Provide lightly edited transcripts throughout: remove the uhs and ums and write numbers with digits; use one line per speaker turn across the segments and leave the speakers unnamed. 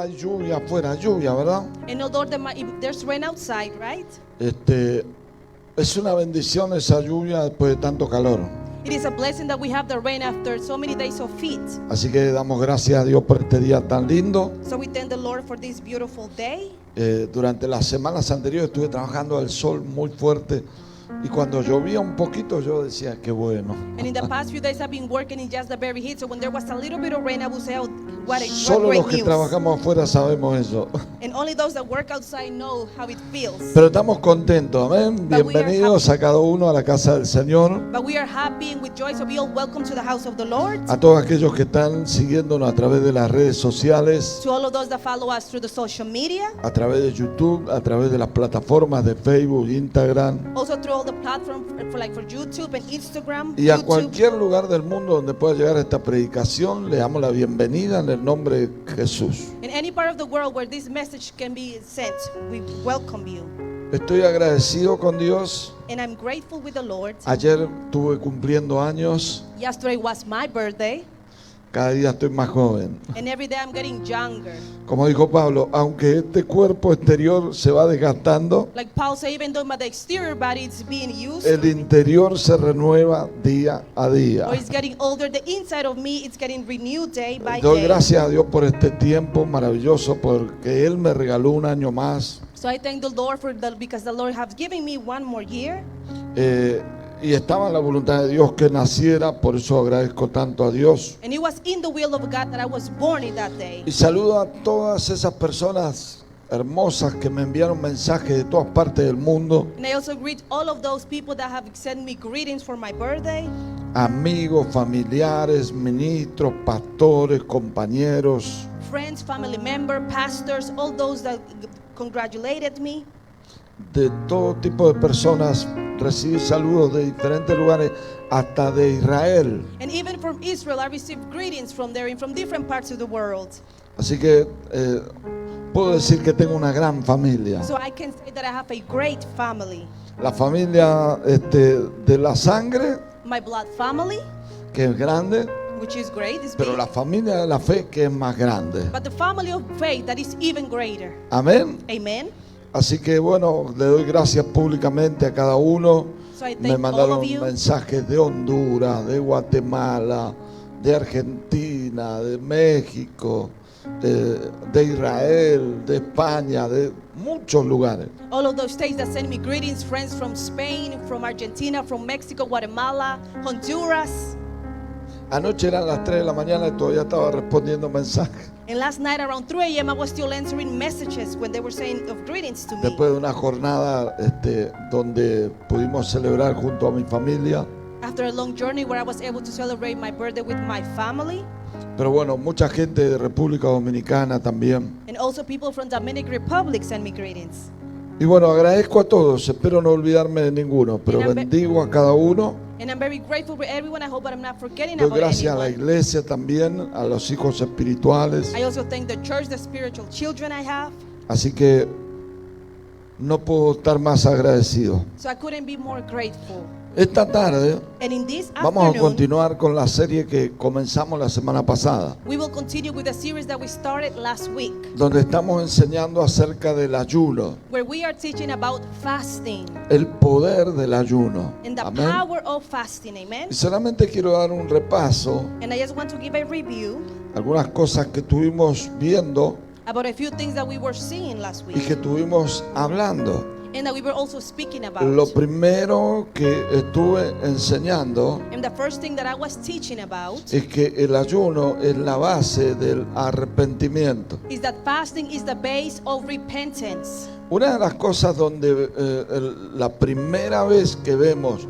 hay lluvia afuera, lluvia, ¿verdad?
And although there's rain outside, right?
Es una bendición esa lluvia después de tanto calor.
It is a blessing that we have the rain after so many days of heat.
Así que damos gracias a Dios por este día tan lindo.
So we thank the Lord for this beautiful day.
Durante las semanas anteriores estuve trabajando al sol muy fuerte y cuando llovía un poquito yo decía qué bueno.
And in the past few days I've been working in just the very heat. So when there was a little bit of rain, I would say, oh, what
Solo
great
los que
news.
trabajamos afuera sabemos eso.
And only those that work outside know how it feels.
Pero estamos contentos, amén.
But we are
Bienvenidos a cada uno a la casa del Señor.
But we are happy and with joy, so be all welcome to the house of the Lord.
A todos aquellos que están siguiéndonos a través de las redes sociales,
To all of those that follow us through the social media,
a través de YouTube, a través de las plataformas de Facebook, Instagram
also through all the platforms for YouTube and Instagram,
y a
YouTube.
cualquier lugar del mundo donde pueda llegar esta predicación. Le damos la bienvenida en el nombre de Jesús.
In any part of the world where this message can be sent, we welcome you.
Estoy agradecido con Dios.
And I'm grateful with the Lord.
Ayer estuve cumpliendo años.
Yesterday was my birthday,
Cada día estoy más joven.
and every day I'm getting younger.
Como dijo Pablo, aunque este cuerpo exterior se va desgastando,
Like Paul said, even though the exterior body is being used,
el interior se renueva día a día.
or it's getting older, the inside of me is getting renewed day by
Doy
day.
gracias a Dios por este tiempo maravilloso, porque Él me regaló un año más.
So I thank the Lord because the Lord has given me one more year.
Y estaba en la voluntad de Dios que naciera, por eso agradezco tanto a Dios.
And it was in the will of God that I was born in that day.
Y saludo a todas esas personas hermosas que me enviaron mensajes de todas partes del mundo,
And I also greet all of those people that have sent me greetings for my birthday.
amigos, familiares, ministros, pastores, compañeros,
Friends, family members, pastors, all those that congratulated me.
de todo tipo de personas. Recibí saludos de diferentes lugares, hasta de Israel.
And even from Israel, I received greetings from there and from different parts of the world.
Así que puedo decir que tengo una gran familia.
So I can say that I have a great family.
La familia de la sangre,
My blood family,
que es grande,
which is great, is
pero
big.
la familia de la fe, que es más grande.
But the family of faith that is even greater.
Amén.
Amen.
Así que bueno, le doy gracias públicamente a cada uno.
So I
Me
thank all
mandaron
of you.
mensajes de Honduras, de Guatemala, de Argentina, de México, de Israel, de España, de muchos lugares.
All of those states that send me greetings, friends from Spain, from Argentina, from Mexico, Guatemala, Honduras.
Anoche eran las 3 de la mañana y todavía estaba respondiendo mensajes.
And last night around 3 a.m. I was still answering messages when they were saying of greetings to me.
Después de una jornada donde pudimos celebrar junto a mi familia.
After a long journey where I was able to celebrate my birthday with my family.
Pero bueno, mucha gente de República Dominicana también.
And also people from Dominican Republic send me greetings.
Y bueno, agradezco a todos, espero no olvidarme de ninguno, pero bendigo a cada uno.
And I'm very grateful for everyone. I hope that I'm not forgetting
Doy
about
gracias a la
anyone.
iglesia también, a los hijos espirituales.
I also thank the church, the spiritual children I have.
Así que no puedo estar más agradecido.
So I couldn't be more grateful.
Esta tarde
And in this
vamos a
afternoon,
continuar con la serie que comenzamos la semana pasada,
we will continue with the series that we started last week,
donde estamos enseñando acerca del ayuno,
where we are teaching about fasting
el poder del ayuno.
and the
Amén.
power of fasting. Amen.
Y solamente quiero dar un repaso,
And I just want to give a review
algunas cosas que estuvimos viendo
about a few things that we were seeing last
y
week
que estuvimos hablando.
and that we were also speaking about.
Lo primero que estuve enseñando
And the first thing that I was teaching about
es que el ayuno es la base del arrepentimiento.
is that fasting is the base of repentance.
Una de las cosas donde la primera vez que vemos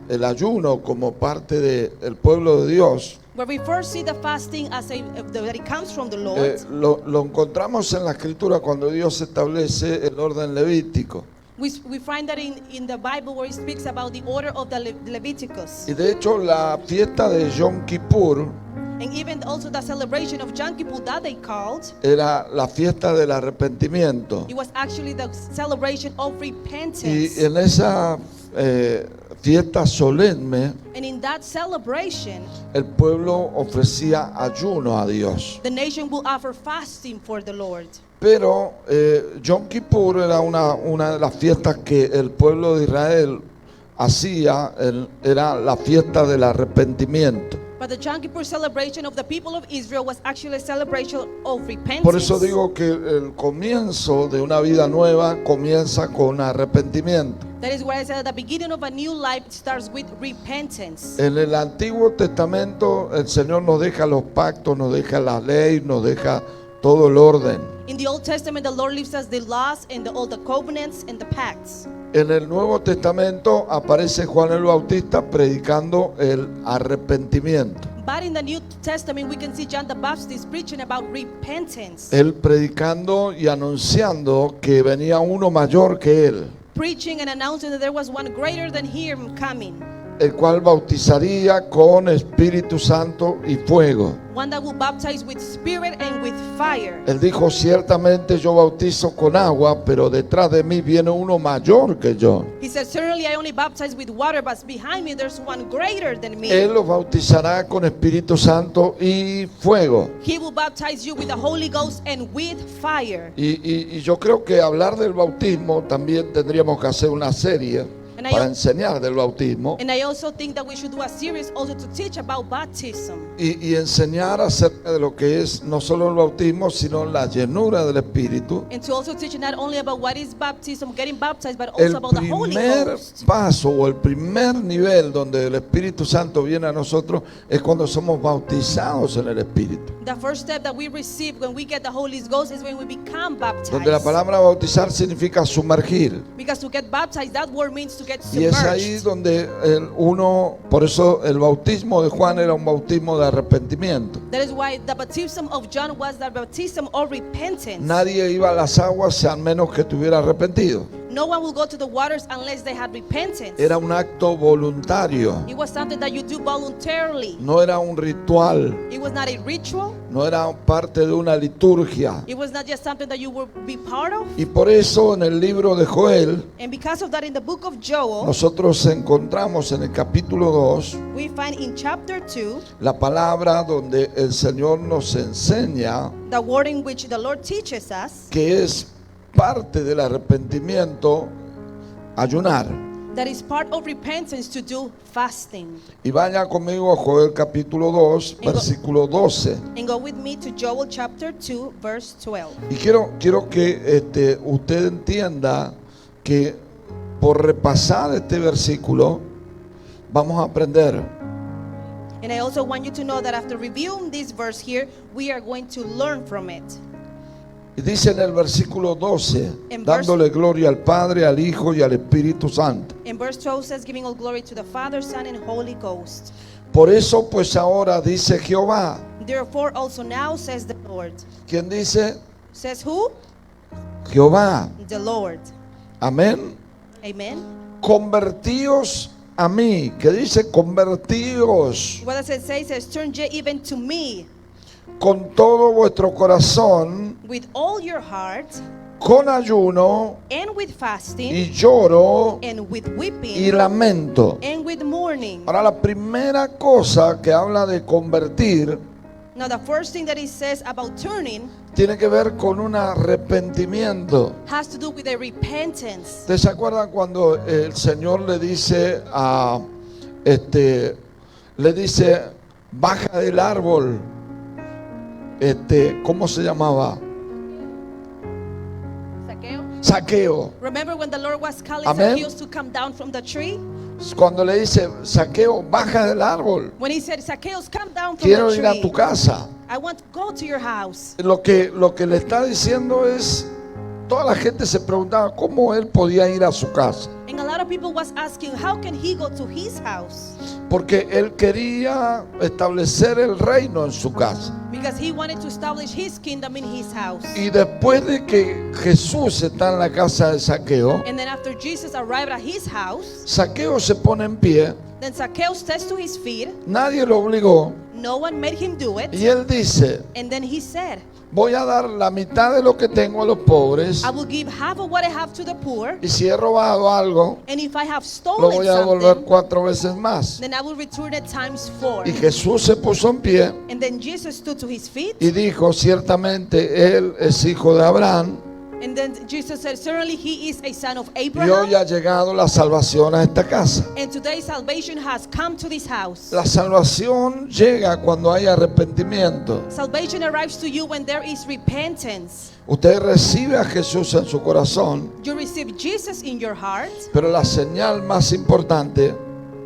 el ayuno como parte del pueblo de Dios,
Where we first see the fasting as that it comes from the Lord.
lo encontramos en la escritura cuando Dios establece el orden levítico.
We find that in the Bible where it speaks about the order of the Leviticus.
Y de hecho la fiesta de Yom Kippur
And even also the celebration of Yom Kippur that they called,
era la fiesta del arrepentimiento.
it was actually the celebration of repentance.
Y en esa fiesta solemne,
And in that celebration,
el pueblo ofrecía ayuno a Dios.
the nation will offer fasting for the Lord.
Pero Yom Kippur era una de las fiestas que el pueblo de Israel hacía, era la fiesta del arrepentimiento.
But the Yom Kippur celebration of the people of Israel was actually a celebration of repentance.
Por eso digo que el comienzo de una vida nueva comienza con arrepentimiento.
That is why I said at the beginning of a new life starts with repentance.
En el Antiguo Testamento el Señor nos deja los pactos, nos deja la ley, nos deja todo el orden.
In the Old Testament, the Lord leaves us the laws and all the covenants and the pacts.
En el Nuevo Testamento aparece Juan el Bautista predicando el arrepentimiento.
But in the New Testament, we can see John the Baptist preaching about repentance.
Él predicando y anunciando que venía uno mayor que él,
Preaching and announcing that there was one greater than him coming.
el cual bautizaría con Espíritu Santo y fuego.
One that will baptize with spirit and with fire.
Él dijo, ciertamente yo bautizo con agua, pero detrás de mí viene uno mayor que yo.
He said, certainly I only baptize with water, but behind me there's one greater than me.
Él los bautizará con Espíritu Santo y fuego.
He will baptize you with the Holy Ghost and with fire.
Y yo creo que hablar del bautismo también tendríamos que hacer una serie
And I-
para enseñar del bautismo
And I also think that we should do a series also to teach about baptism.
y enseñar acerca de lo que es no solo el bautismo, sino la llenura del Espíritu.
And to also teach not only about what is baptism, getting baptized, but
El
also about the Holy
primer
Ghost.
paso o el primer nivel donde el Espíritu Santo viene a nosotros es cuando somos bautizados en el Espíritu.
The first step that we receive when we get the Holy Ghost is when we become baptized.
Donde la palabra bautizar significa sumergir.
Because to get baptized, that word means to get
Y es ahí
submerged.
donde por eso el bautismo de Juan era un bautismo de arrepentimiento.
That is why the baptism of John was the baptism of repentance.
Nadie iba a las aguas a menos que estuviera arrepentido.
No one will go to the waters unless they had repentance.
Era un acto voluntario,
It was something that you do voluntarily.
no era un ritual,
It was not a ritual.
no era parte de una liturgia.
It was not just something that you would be part of.
Y por eso en el libro de Joel
And because of that, in the book of Joel,
nosotros encontramos en el capítulo 2
we find in chapter 2
la palabra donde el Señor nos enseña
the word in which the Lord teaches us
que es parte del arrepentimiento ayunar.
that is part of repentance to do fasting.
Y vaya conmigo a Joel capítulo 2, versículo 12.
And go with me to Joel chapter 2, verse 12.
Y quiero que usted entienda que por repasar este versículo vamos a aprender
And I also want you to know that after reviewing this verse here, we are going to learn from it.
y dice en el versículo 12,
En
dándole gloria al Padre, al Hijo y al Espíritu Santo.
And verse 12 says, giving all glory to the Father, Son, and Holy Ghost.
Por eso pues ahora dice Jehová.
Therefore also now says the Lord.
¿Quién dice?
Says who?
Jehová.
The Lord.
Amén.
Amen.
Convertíos a mí. ¿Qué dice? Convertíos
What does it say? It says, turn ye even to me
con todo vuestro corazón,
with all your heart,
con ayuno
and with fasting,
y lloro
and with
y
weeping,
lamento.
and with mourning.
Ahora la primera cosa que habla de convertir
Now the first thing that it says about turning
tiene que ver con un arrepentimiento.
has to do with a repentance.
¿Ustedes se acuerdan cuando el Señor le dice baja del árbol? ¿Cómo se llamaba? Zaqueo.
Remember when the Lord was calling
Amen.
Zacchaeus to come down from the tree?
Cuando le dice, Zaqueo, baja del árbol.
When he said, Zacchaeus, come down from
Quiero
the
ir a
tree.
tu casa.
I want to go to your house.
Lo que le está diciendo es, toda la gente se preguntaba cómo él podía ir a su casa.
And a lot of people was asking, how can he go to his house?
Porque él quería establecer el reino en su casa.
Because he wanted to establish his kingdom in his house.
Y después de que Jesús está en la casa de Zaqueo,
And then after Jesus arrived at his house,
Zaqueo se pone en pie,
then Zacchaeus steps to his feet.
nadie lo obligó,
no one made him do it.
Y él dice,
And then he said,
voy a dar la mitad de lo que tengo a los pobres,
I will give half of what I have to the poor.
y si he robado algo,
And if I have
lo
stolen
voy a devolver
something,
4 veces más.
then I will return it times 4.
Y Jesús se puso en pie
And then Jesus stood to his feet.
y dijo, ciertamente él es hijo de Abraham,
And then Jesus said, certainly he is a son of
y
Abraham.
hoy ha llegado la salvación a esta casa.
And today salvation has come to this house.
La salvación llega cuando hay arrepentimiento.
Salvation arrives to you when there is repentance.
Usted recibe a Jesús en su corazón,
You receive Jesus in your heart,
pero la señal más importante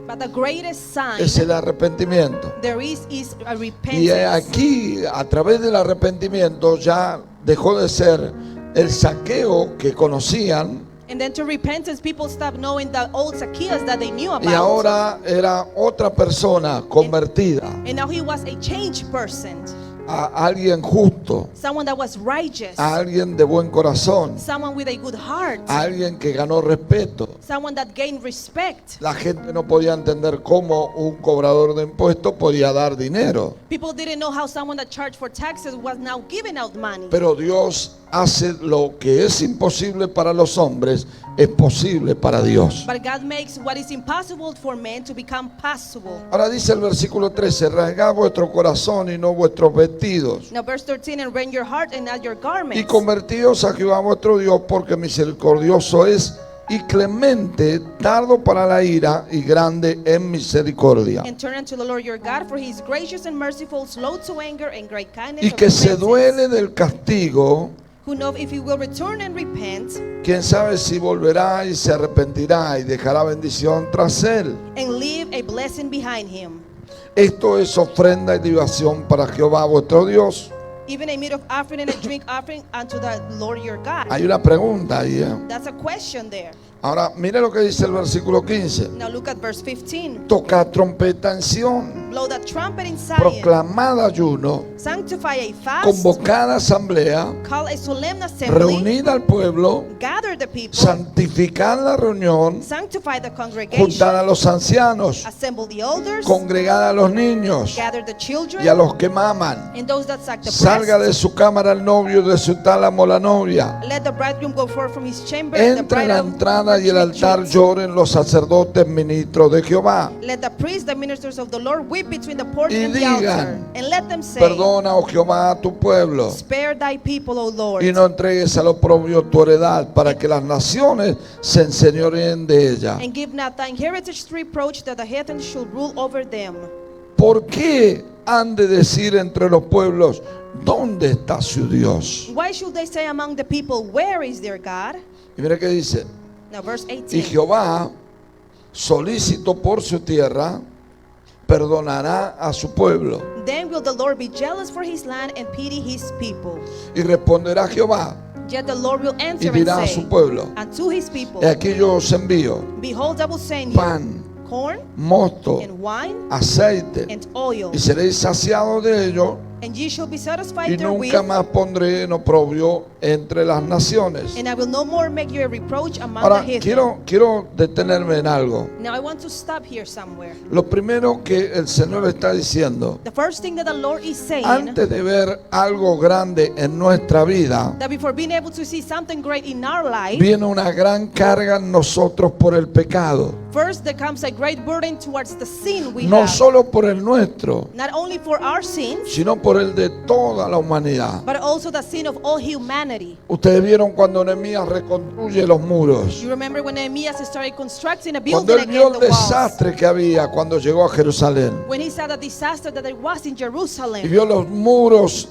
but the greatest sign
es el arrepentimiento.
there is a
Y
repentance.
aquí, a través del arrepentimiento, ya dejó de ser el saqueo que conocían,
And then to repentance, people stop knowing the old Zacchaeus that they knew
y
about.
ahora era otra persona convertida,
And now he was a changed person,
a alguien justo,
someone that was righteous,
a alguien de buen corazón,
someone with a good heart,
a alguien que ganó respeto.
someone that gained respect.
La gente no podía entender cómo un cobrador de impuestos podía dar dinero,
People didn't know how someone that charged for taxes was now giving out money.
pero Dios hace lo que es imposible para los hombres, es posible para Dios.
But God makes what is impossible for men to become possible.
Ahora dice el versículo 13, rasgad vuestro corazón y no vuestros vestidos,
Now verse 13, and rend your heart and not your
y
garments.
convertíos a Jehová vuestro Dios, porque misericordioso es y clemente, tardo para la ira y grande en misericordia.
And turn unto the Lord your God, for he is gracious and merciful, slow to anger and great kindness.
Y
of
que se
repentance.
duele del castigo.
Who know if he will return and repent,
Quién sabe si volverá y se arrepentirá y dejará bendición tras él.
and leave a blessing behind him.
Esto es ofrenda y libación para Jehová vuestro Dios.
Even a meat of offering and a drink offering unto the Lord your God.
Hay una pregunta ahí.
That's a question there.
Ahora, mire lo que dice el versículo 15.
Now look at verse 15.
Tocad trompeta en Sión,
Blow the trumpet in Zion.
proclamad ayuno,
Sanctify a fast.
convocad asamblea,
Call a solemn assembly.
reunid al pueblo,
Gather the people.
santificad la reunión,
Sanctify the congregation.
juntad a los ancianos,
Assemble the elders.
congregad a los niños
Gather the children.
y a los que maman.
And those that suck the
Salga de
breast.
su cámara el novio, de su tálamo la novia.
Let the bridegroom go forth from his chamber. And the
Entre
bride
la
of
entrada y el
her
altar
retreat.
lloren los sacerdotes ministros de Jehová.
Let the priests, the ministers of the Lord, weep between the porch
Y
and the
digan,
altar. And let them say,
Perdona, oh Jehová, a tu pueblo,
spare thy people, O Lord.
y no entregues al oprobio tu heredad, para que las naciones se enseñoreen de ella.
And give not thine heritage to reproach, that the heathen should rule over them.
¿Por qué han de decir entre los pueblos, ¿dónde está su Dios?
Why should they say among the people, where is their God?
Y mira qué dice.
Now verse
Y
18.
Jehová, solícito por su tierra, perdonará a su pueblo.
Then will the Lord be jealous for his land and pity his people.
Y responderá Jehová
Yet the Lord will
y
answer
dirá
and
a
say
su pueblo,
unto his people,
he aquí yo os envío
behold, I will send you
pan,
corn
mosto,
and wine
aceite,
and oil,
y seréis saciados de ello,
and ye shall be satisfied
y
therewith.
nunca más pondré en oprobio entre las naciones.
And I will no more make you a reproach among
Ahora,
the heathen.
quiero detenerme en algo.
Now I want to stop here somewhere.
Lo primero que el Señor está diciendo,
The first thing that the Lord is saying,
antes de ver algo grande en nuestra vida,
that before being able to see something great in our life,
viene una gran carga en nosotros por el pecado.
first there comes a great burden towards the sin we
No
have.
solo por el nuestro,
Not only for our sins,
sino por el de toda la humanidad.
but also the sin of all humanity.
Ustedes vieron cuando Nehemías reconstruye los muros.
You remember when Nehemiah started constructing a
Cuando
building
él vio
again,
el
the walls.
desastre que había cuando llegó a Jerusalén.
When he saw the disaster that there was in
Y
Jerusalem.
vio los muros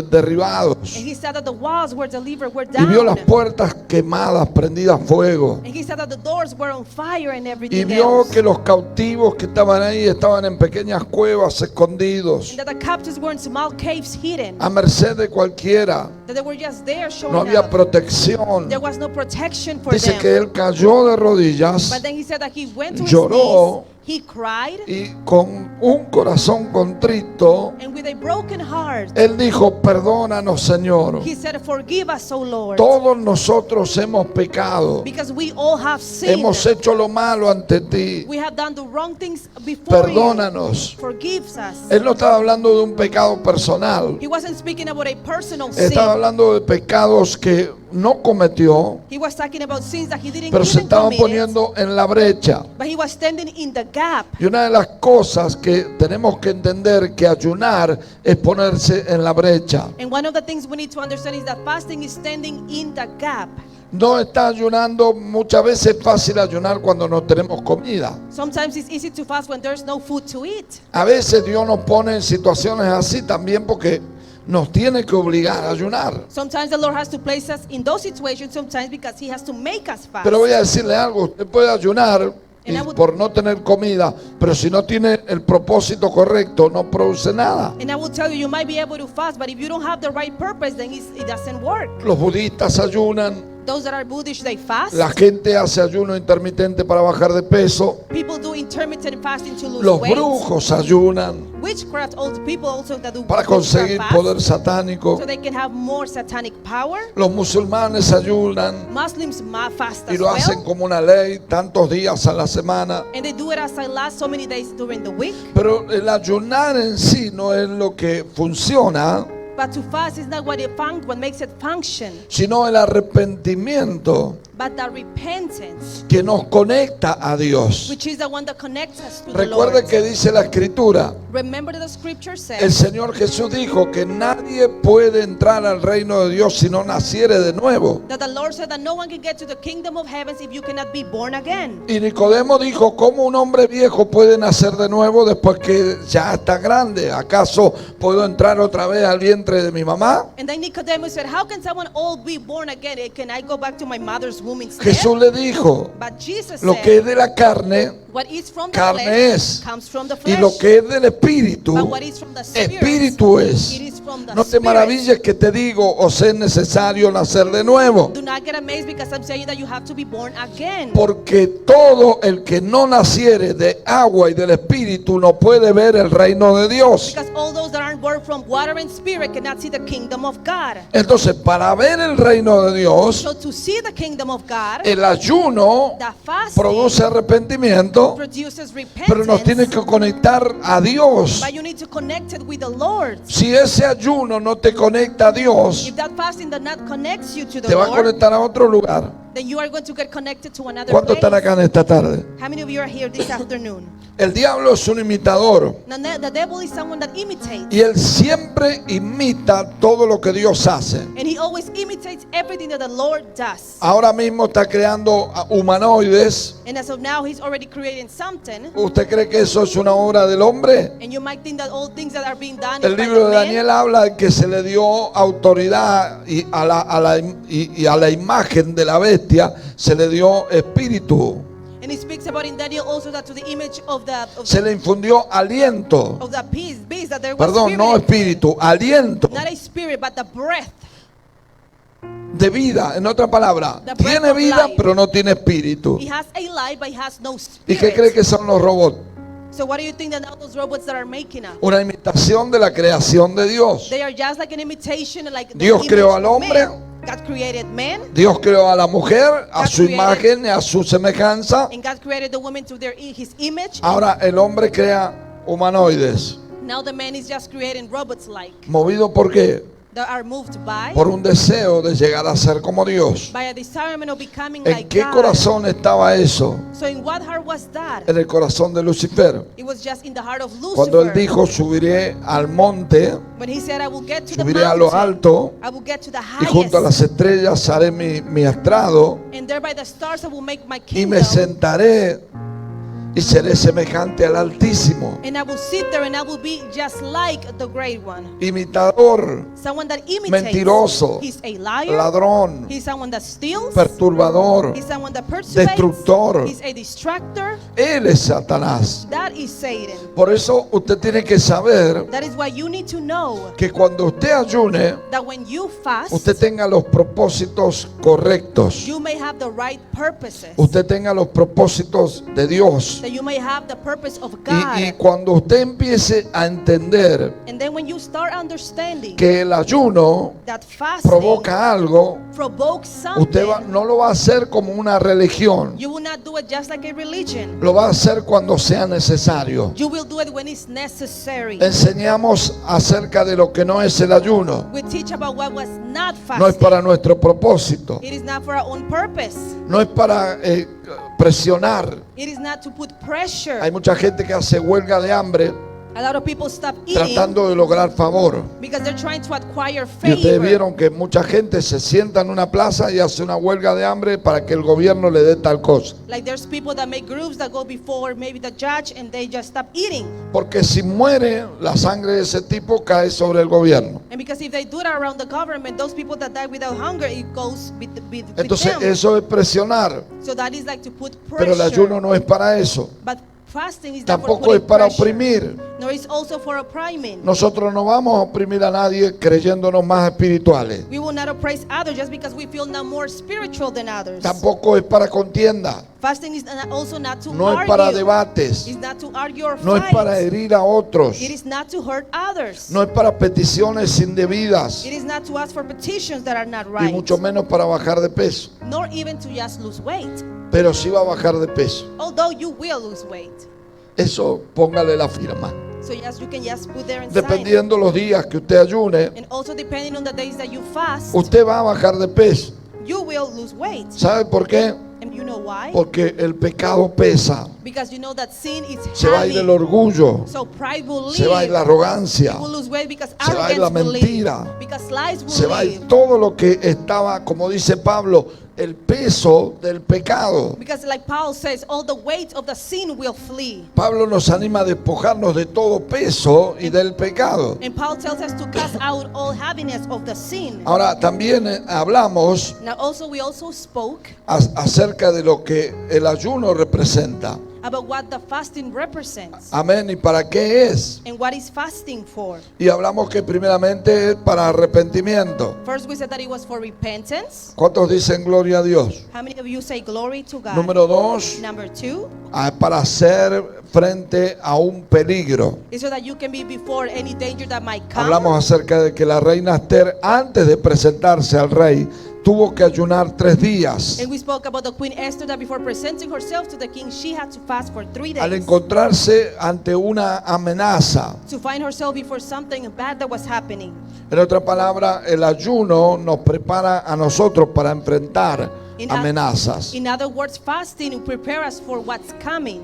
derribados.
And he saw that the walls were delivered, were
Y vio
down.
las puertas quemadas, prendidas a fuego.
And he saw that the doors were on fire and
Y
everything
vio
else.
que los cautivos que estaban ahí estaban en pequeñas cuevas escondidos,
And that the captives were in small caves hidden.
a merced de cualquiera.
That they were just there showing
No había
up.
protección.
There was no protection for
Dice
them.
que él cayó de rodillas,
But then he said that he went to his
lloró,
knees, He cried,
y con un corazón contrito,
and with a broken heart,
él dijo, perdónanos, Señor.
he said, forgive us, O Lord,
Todos nosotros hemos pecado,
because we all have sinned.
hemos hecho lo malo ante ti.
We have done the wrong things before
Perdónanos.
you. Forgive us.
Él no estaba hablando de un pecado personal,
He wasn't speaking about a personal sin.
estaba hablando de pecados que no cometió,
He was talking about sins that he didn't
pero se
even
estaban
commit,
poniendo en la brecha.
but he was standing in the gap.
Y una de las cosas que tenemos que entender que ayunar es ponerse en la brecha.
And one of the things we need to understand is that fasting is standing in the gap.
No está ayunando, muchas veces es fácil ayunar cuando no tenemos comida.
Sometimes it's easy to fast when there's no food to eat.
A veces Dios nos pone en situaciones así también porque nos tiene que obligar a ayunar.
Sometimes the Lord has to place us in those situations, sometimes because he has to make us fast.
Pero voy a decirle algo, usted puede ayunar y por no tener comida, pero si no tiene el propósito correcto, no produce nada.
And I will tell you, you might be able to fast, but if you don't have the right purpose, then it doesn't work.
Los budistas ayunan,
Those that are Buddhist, they fast.
la gente hace ayuno intermitente para bajar de peso,
People do intermittent fasting to lose
los
weight.
brujos ayunan
Witchcraft, old people also that do
para
witchcraft
conseguir
fast,
poder satánico,
so they can have more satanic power.
los musulmanes ayunan
Muslims fast
y
as
lo hacen
well,
como una ley, tantos días a la semana.
and they do it as I last so many days during the week.
Pero el ayunar en sí no es lo que funciona,
But to fast is not what makes it function,
sino el arrepentimiento
but the repentance,
que nos conecta a Dios.
which is the one that connects us to the
Recuerde
Lord.
que dice la Escritura,
Remember that the scripture
el
says
Señor Jesús dijo que nadie puede entrar al reino de Dios si no naciere de nuevo.
that the Lord said that no one can get to the kingdom of heavens if you cannot be born again.
Y Nicodemo dijo, ¿cómo un hombre viejo puede nacer de nuevo después que ya está grande? ¿Acaso puedo entrar otra vez al vientre de mi mamá?
And then Nicodemus said, how can someone old be born again? Can I go back to my mother's womb instead?
Jesús le dijo,
But Jesus
lo
said,
que es de la carne,
what is from the
carne
flesh
es,
comes from the
y
flesh,
lo que es del espíritu,
but what is from the spirit,
espíritu es.
it is from the
No te
spirit.
maravilles que te digo, os es necesario nacer de nuevo.
Do not get amazed because I'm saying that you have to be born again.
Porque todo el que no naciere de agua y del espíritu no puede ver el reino de Dios.
Because all those that aren't born from water and spirit cannot see the kingdom of God.
Entonces, para ver el reino de Dios,
So to see the kingdom of God,
el ayuno
the fasting
produce arrepentimiento,
produces
pero nos tiene
repentance,
que conectar a Dios.
but you need to connect it with the Lord.
Si ese ayuno no te conecta a Dios,
If that fasting does not connect you to the
te va a
Lord,
conectar a otro lugar.
then you are going to get connected to another
¿Cuántos están
place.
acá en esta tarde?
How many of you are here this afternoon?
El diablo es un imitador
The devil is someone that imitates,
y él siempre imita todo lo que Dios hace.
and he always imitates everything that the Lord does.
Ahora mismo está creando humanoides.
And as of now, he's already creating something.
¿Usted cree que eso es una obra del hombre?
And you might think that all things that are being done
El
is by
libro
the
de
man.
Daniel habla de que se le dio autoridad y a la imagen de la bestia se le dio espíritu.
And he speaks about in Daniel also that to the image of
Se le infundió aliento.
the beast that there was
Perdón, no
spirit,
espíritu, aliento
not a spirit, but the breath.
de vida. En otra palabra,
The breath
tiene
of
vida
life.
pero no tiene espíritu.
He has a life, but he has no
¿Y qué cree
spirit.
que son los robots?
So what do you think that all those robots that are making us?
Una imitación de la creación de Dios.
They are just like an imitation, like the
Dios
image
creó al
of
hombre.
man. God created man,
Dios creó a la mujer a
God
su
created-
imagen y a su semejanza.
and God created the woman to his image.
Ahora el hombre crea humanoides.
Now the man is just creating robots like
¿Movido por qué?
that are moved by
Por un deseo de llegar a ser como Dios.
a desirement of becoming
¿En
like
qué
God.
corazón estaba eso?
So in what heart was that?
En el corazón de Lucifer.
It was just in the heart of
Cuando él
Lucifer.
dijo, subiré al monte,
When he said, I will get to the
subiré a lo
mountain,
alto,
I will get to the
y junto a
highest,
las estrellas haré mi estrado,
and there by the stars I will make my
y me
kingdom,
sentaré y seré semejante al Altísimo.
and I will sit there and I will be just like the great one.
Imitador,
Someone that imitates.
mentiroso,
He's a liar.
ladrón,
He's someone that steals.
perturbador.
He's someone that persuades.
Destructor.
He's a distractor.
Él es Satanás.
That is Satan.
Por eso usted tiene que saber
That is why you need to know
que cuando usted ayune,
that when you fast,
usted tenga los propósitos correctos.
you may have the right purposes.
Usted tenga los propósitos de Dios. Dios.
that you may have the purpose of
Y
God.
cuando usted empiece a entender
And then when you start understanding
que el ayuno
that fasting
provoca algo,
provokes
usted
something,
no lo va a hacer como una religión.
you will not do it just like a religion.
Lo va a hacer cuando sea necesario.
You will do it when it's necessary.
Enseñamos acerca de lo que no es el ayuno.
We teach about what was not
No es
fasting.
para nuestro propósito.
It is not for our own purpose.
No es para presionar.
It is not to put pressure.
Hay mucha gente que hace huelga de hambre
A lot of people stop eating
tratando de lograr favor.
because they're trying to acquire
Y ustedes
favor.
vieron que mucha gente se sienta en una plaza y hace una huelga de hambre para que el gobierno le dé tal cosa.
Like there's people that make groups that go before maybe the judge and they just stop eating.
Porque si muere, la sangre de ese tipo cae sobre el gobierno.
And because if they do that around the government, those people that die without hunger, it goes with
Entonces
them.
eso es presionar.
So that is like to put
Pero el ayuno
pressure.
no es para eso.
But fasting is not for
Tampoco es
putting
para
pressure.
oprimir.
Nor is also for oppriming.
Nosotros no vamos a oprimir a nadie creyéndonos más espirituales.
We will not oppress others just because we feel now more spiritual than others.
Tampoco es para contienda.
Fasting is also not to
No es
argue.
para debates.
It's not to argue or
No es
fight.
para herir a otros.
It is not to hurt others.
No es para peticiones indebidas.
It is not to ask for petitions that are not
Y
right.
mucho menos para bajar de peso.
Nor even to just lose weight.
Pero sí va a bajar de peso.
Although you will lose weight.
Eso póngale la firma.
So yes, you can just put there and sign it.
Dependiendo los días que usted ayune,
And also depending on the days that you fast,
usted va a bajar de peso.
you will lose weight.
¿Sabe por qué?
And you know why?
Porque el pecado pesa.
Because you know that sin is
Se va a ir el
heavy.
orgullo.
So pride will leave.
Se va a ir la arrogancia.
You will lose weight because
Se va a ir la
arrogance will
mentira.
leave. Because lies will
Se va a
leave.
ir todo lo que estaba, como dice Pablo, el peso del pecado.
Because like Paul says, all the weight of the sin will flee.
Pablo nos anima a despojarnos de todo peso y del pecado.
And Paul tells us to cast out all heaviness of the sin.
Ahora también hablamos
Now also we also spoke
acerca de lo que el ayuno representa.
about what the fasting represents.
Amén. ¿Y para qué es?
And what is fasting for?
Y hablamos que primeramente es para arrepentimiento.
First we said that it was for repentance.
¿Cuántos dicen gloria a Dios?
How many of you say glory to God?
Número 2,
Number 2
para hacer frente a un peligro.
is so that you can be before any danger that might come.
Hablamos acerca de que la reina Esther, antes de presentarse al rey, tuvo que ayunar 3 días.
And we spoke about the Queen Esther that before presenting herself to the king, she had to fast for 3
Al
days.
encontrarse ante una amenaza.
To find herself before something bad that was happening.
En otra palabra, el ayuno nos prepara a nosotros para enfrentar amenazas.
In other words, fasting will prepare us for what's coming.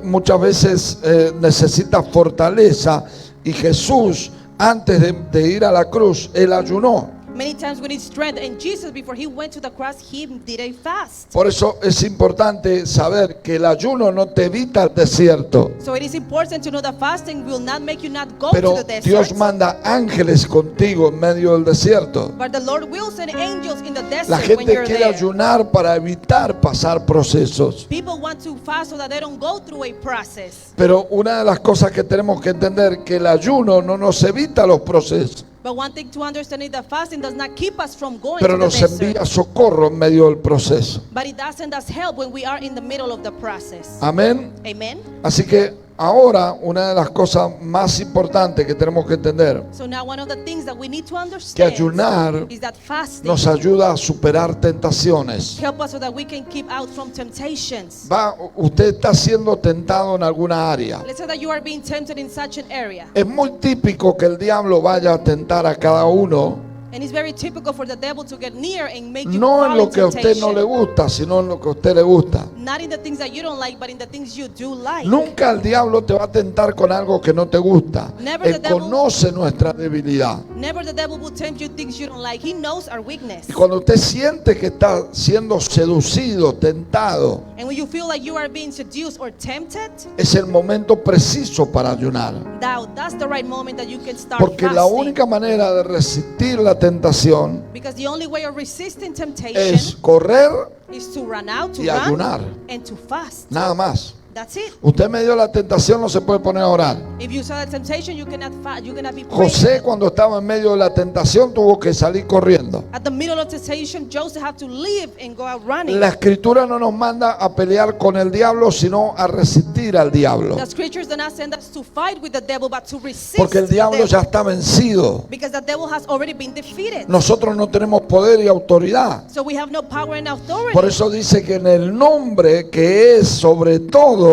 Muchas veces necesita fortaleza y Jesús, antes de ir a la cruz, él ayunó.
Many times we need strength, and Jesus, before he went to the cross, he did a fast.
Por eso es importante saber que el ayuno no te evita el desierto,
So it is important to know that fasting will not make you not go
pero
to the
Dios
desert.
manda ángeles contigo en medio del desierto.
But the Lord will send angels in the desert
La
when
gente
you're
quiere
there.
ayunar para evitar pasar procesos.
People want to fast so that they don't go through a process.
Pero una de las cosas que tenemos que entender que el ayuno no nos evita los procesos,
But one thing to understand is that fasting does not keep us from going
pero
to the
nos
desert.
envía socorro en medio del proceso.
But it does send us help when we are in the middle of the process.
Amén.
Amen.
Así que ahora una de las cosas más importantes que tenemos que entender,
So now one of the things that we need to
que
understand
ayunar
is that fasting
nos ayuda a superar tentaciones.
help us so that we can keep out from temptations.
Usted está siendo tentado en alguna área.
Let's say that you are being tempted in such an area.
Es muy típico que el diablo vaya a tentar a cada uno,
And it's very typical for the devil to get near and make you
no en
fall
lo
in
que a usted no le
temptation.
gusta, sino en lo que a usted le gusta.
Not in the things that you don't like, but in the things you do like.
Nunca el diablo te va a tentar con algo que no te gusta.
Never
Él
the devil-
conoce nuestra debilidad.
Never the devil will tempt you things you don't like. He knows our weakness.
Y cuando usted siente que está siendo seducido, tentado,
And when you feel like you are being seduced or tempted,
es el momento preciso para ayunar.
that's the right moment that you can start
Porque
fasting.
la única manera de resistir la tentación
Because the only way of resisting temptation
es correr
is to run out, to
y
run,
ayunar.
and to fast.
Nada más.
That's it.
Usted en medio de la tentación no se puede poner a orar.
If you saw the temptation, you cannot be praying.
José, cuando estaba en medio de la tentación, tuvo que salir corriendo.
At the middle of temptation, Joseph had to leave and go out running.
La escritura no nos manda a pelear con el diablo, sino a resistir al diablo.
The scriptures do not send us to fight with the devil, but to resist
Porque el
the
diablo
devil.
ya está vencido.
Because the devil has already been defeated.
Nosotros no tenemos poder y autoridad.
So we have no power and authority.
Por eso dice que en el nombre que es sobre todo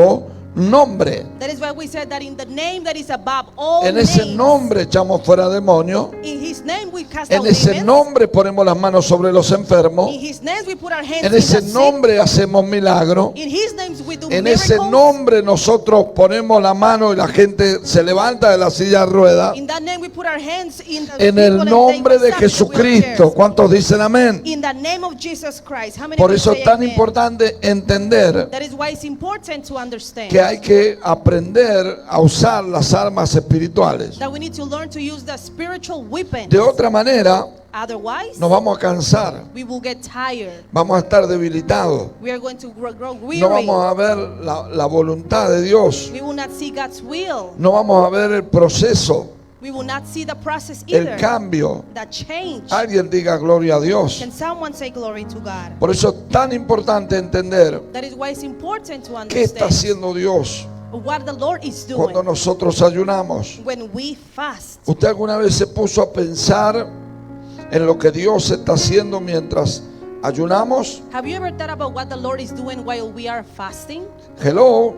nombre.
That is why we said that in the name that is above all
En ese
names,
nombre echamos fuera demonios.
in his name we cast
En
out
ese
demons.
nombre ponemos las manos sobre los enfermos.
In his name we put our hands
En
in
ese
the sick.
nombre hacemos milagros.
In his name we do
En ese
miracles.
nombre nosotros ponemos la mano y la gente se levanta de la silla de ruedas.
In that name we put our hands in the
En
people
el
and
nombre
they
de
stand in the
Jesucristo.
wheelchairs.
¿Cuántos dicen amén?
In the name of Jesus Christ. How many
Por
of you
eso
say
es tan
amen?
importante entender
That is why it's important to understand
que hay que aprender a usar las armas espirituales.
that we need to learn to use the spiritual weapons.
De otra manera,
Otherwise,
nos vamos a cansar,
we will get tired.
vamos a estar debilitados,
We are going to grow weary.
no vamos a ver la voluntad de Dios,
We will not see God's will.
no vamos a ver el proceso,
We will not see the process
el
either.
cambio.
The change.
Alguien diga gloria a Dios.
Can someone say glory to God?
Por eso es tan importante entender
That is why it's important to
qué está
understand
haciendo Dios
what the Lord is
cuando
doing
nosotros ayunamos.
when we fast.
¿Usted alguna vez se puso a pensar en lo que Dios está haciendo mientras ayunamos?
Have you ever thought about what the Lord is doing while we are fasting?
Hello.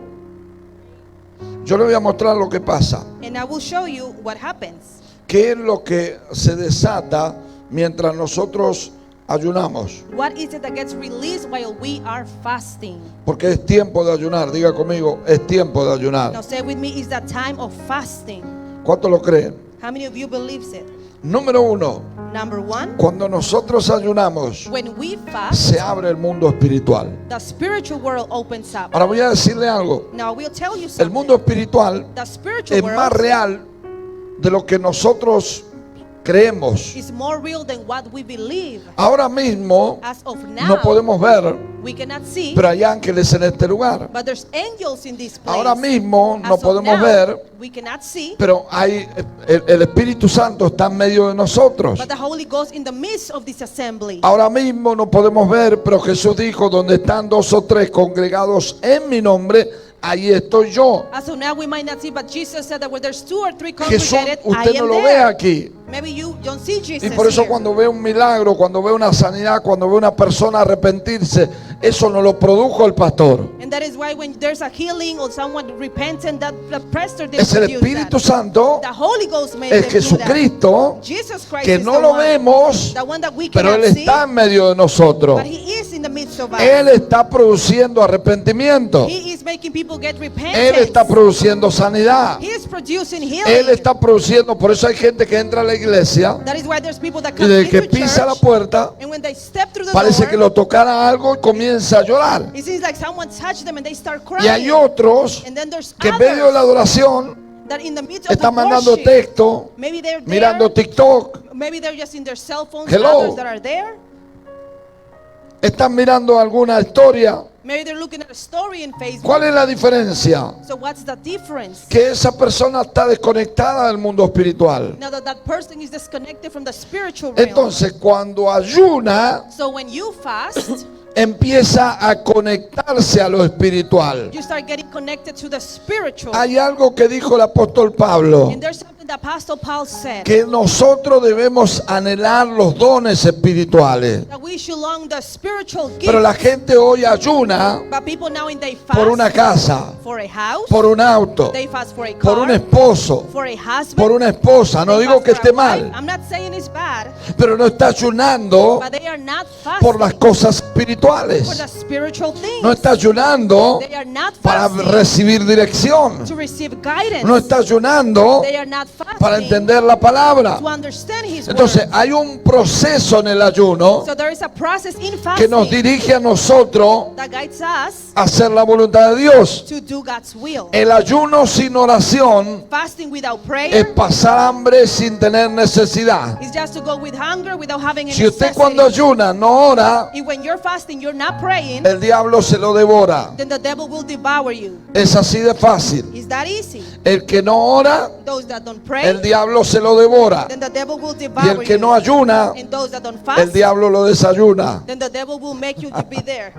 Yo le voy a mostrar lo que pasa.
And I will show you what happens.
¿Qué es lo que se desata mientras nosotros ayunamos?
What is it that gets released while we are fasting?
Porque es tiempo de ayunar. Diga conmigo, es tiempo de
Now
ayunar.
say with me, is the time of fasting.
¿Cuántos lo creen?
How many of you believes it?
Número uno,
Number one,
cuando nosotros ayunamos,
when we fast,
se abre el mundo espiritual.
the spiritual world opens up.
Ahora voy a decirle algo.
Now we'll tell you
El
something.
mundo espiritual
The spiritual
es más
world
real de lo que nosotros creemos.
is more real than what we believe.
Ahora mismo
As of now,
no podemos ver,
we cannot see,
pero hay ángeles en este lugar.
but there's angels in this place.
Ahora mismo no
As of
podemos
now,
ver,
we cannot see,
pero hay el Espíritu Santo está en medio de nosotros.
but the Holy Ghost in the midst of this assembly.
Ahora mismo no podemos ver, pero Jesús dijo, donde están dos o tres congregados en mi nombre, ahí estoy yo.
As of now, we might not see, but Jesus said that where there's two or three
Jesús,
congregated, I
usted no
am
lo ve
there.
aquí.
Maybe you don't see Jesus
Y por eso
here.
cuando ve un milagro, cuando ve una sanidad, cuando ve una persona arrepentirse, eso no lo produjo el pastor.
And that is why when there's a healing or someone repentant, that the pastor didn't
Es el
produce
Espíritu
that.
Santo,
The Holy Ghost made
es
them do that.
Jesucristo,
Jesus Christ
que
is
no
the
lo
one,
vemos,
the one that we
pero
cannot
Él
see,
está en medio de nosotros.
but He is in the midst of us.
Él está produciendo arrepentimiento.
He is making people get
Él
repentance.
está produciendo sanidad.
He is producing healing.
Él está produciendo, por eso hay gente que entra a la iglesia
That is why there's people that
y
come
desde que
into
pisa la
church,
puerta
and when they step through the
parece
door,
que lo tocara algo y comienza a llorar.
it seems like someone touched them and they start crying.
Y hay otros
And then there's
que en medio de la
others
adoración
that in the midst of
están
the
mandando
worship,
texto,
maybe they're there,
mirando TikTok,
maybe they're just in their cell phones,
Hello.
others that are there.
están mirando alguna historia.
Maybe they're looking at a story in Facebook.
¿Cuál es la diferencia?
So what's the difference?
Que esa persona está desconectada del mundo espiritual.
Now that person is disconnected from the spiritual realm.
Entonces, cuando ayuna,
So when you fast,
empieza a conectarse a lo espiritual.
you start getting connected to the spiritual.
Hay algo que dijo el apóstol Pablo,
And there's something that Apostle Paul said,
que nosotros debemos anhelar los dones espirituales.
that we should long the spiritual gift.
Pero la gente hoy ayuna
But people now in they fast
por una casa,
for a house,
por un auto,
they fast for a car,
por un esposo,
for a husband,
por una esposa. No
they
digo
fast
que
for
esté
a wife.
mal,
I'm not saying it's bad,
pero no está ayunando
but they are not
por las
fasting
cosas
for
espirituales.
the spiritual things.
No está ayunando
They are not
para
fasting
recibir dirección.
to receive guidance.
No está ayunando
They are not fasting
para entender la palabra.
to understand His
Entonces
word.
hay un proceso en el ayuno
So there is a process in
que nos
fasting
dirige a nosotros
that guides us
a hacer la voluntad de Dios.
to do God's will.
El ayuno sin oración
Fasting without
es
prayer
pasar hambre sin tener necesidad.
is just to go with hunger without having a
Si usted cuando
necessity.
ayuna no ora,
If when you're fasting, you're not praying,
el diablo se lo devora.
then the devil will devour you.
Es así de fácil.
Is that easy?
El que no ora,
Those that don't pray,
el diablo se lo devora.
then the devil will
Y
devour
el que
you.
no ayuna,
And those that don't
el
fast,
diablo lo desayuna.
then the devil will make you to be there.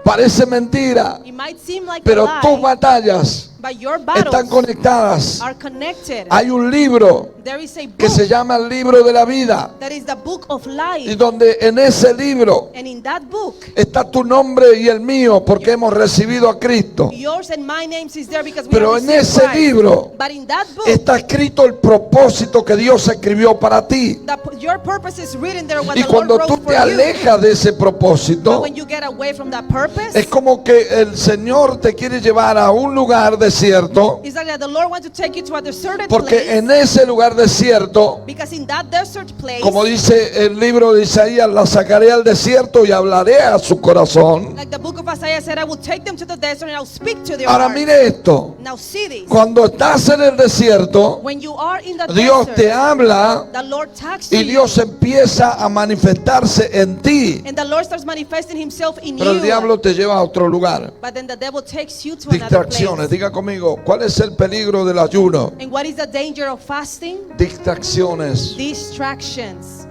Parece mentira,
It might seem like
pero
a
tus
lie,
batallas
but your
están
battles
conectadas.
are connected.
Hay un libro
There is a
que se
book
llama el libro de la vida,
that is the book of
y
life.
donde en ese libro
And in that book,
está tu nombre y el mío porque hemos recibido a Cristo.
yours and my names is there because we
Pero
have
en
received
ese
Christ.
libro
But in that book,
está escrito el propósito que Dios escribió para ti.
your purpose is written there, what
Y
the Lord
cuando
wrote
tú
for
te
you.
alejas de ese
But
propósito,
when you get away from that purpose,
es como que el Señor te quiere llevar a un lugar desierto,
it's like that the Lord wants to take you to a deserted
porque
place.
en ese lugar desierto,
Because in that desert place,
como dice el libro de Isaías, la sacaré al desierto y hablaré a su corazón.
like the book of Isaiah said, I will take them to the desert and I'll speak to their
Ahora
heart.
mire esto,
Now see this.
cuando estás en el desierto,
When you are in the
Dios
desert,
te habla
the Lord talks to
y Dios
you.
empieza a manifestarse en ti,
And the Lord starts manifesting himself in
pero el
you.
diablo te lleva a otro lugar.
But then the devil takes you to another
Distracciones,
place.
diga conmigo, ¿cuál es el peligro del ayuno?
And what is the danger of fasting?
Distracciones.
Distractions.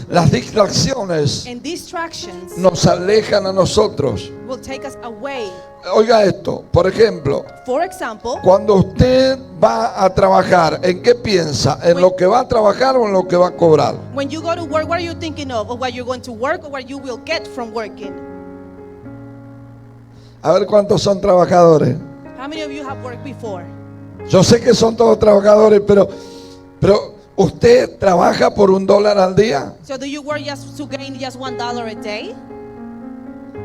Las distracciones
And distractions
nos alejan a nosotros.
will take us away.
Oiga esto, por ejemplo,
For example,
cuando usted va a trabajar, ¿en qué piensa? ¿En lo que va a trabajar o en lo que va a cobrar?
when you go to work, what are you thinking of? Of what you're going to work or what you will get from working?
A ver cuántos son trabajadores.
How many of you have worked before?
Yo sé que son todos trabajadores, pero ¿usted trabaja por $1 al día?
So do you work just to gain just $1 a day?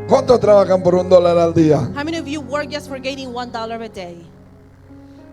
¿Cuántos trabajan por $1 al día?
How many of you work just for gaining $1 a day?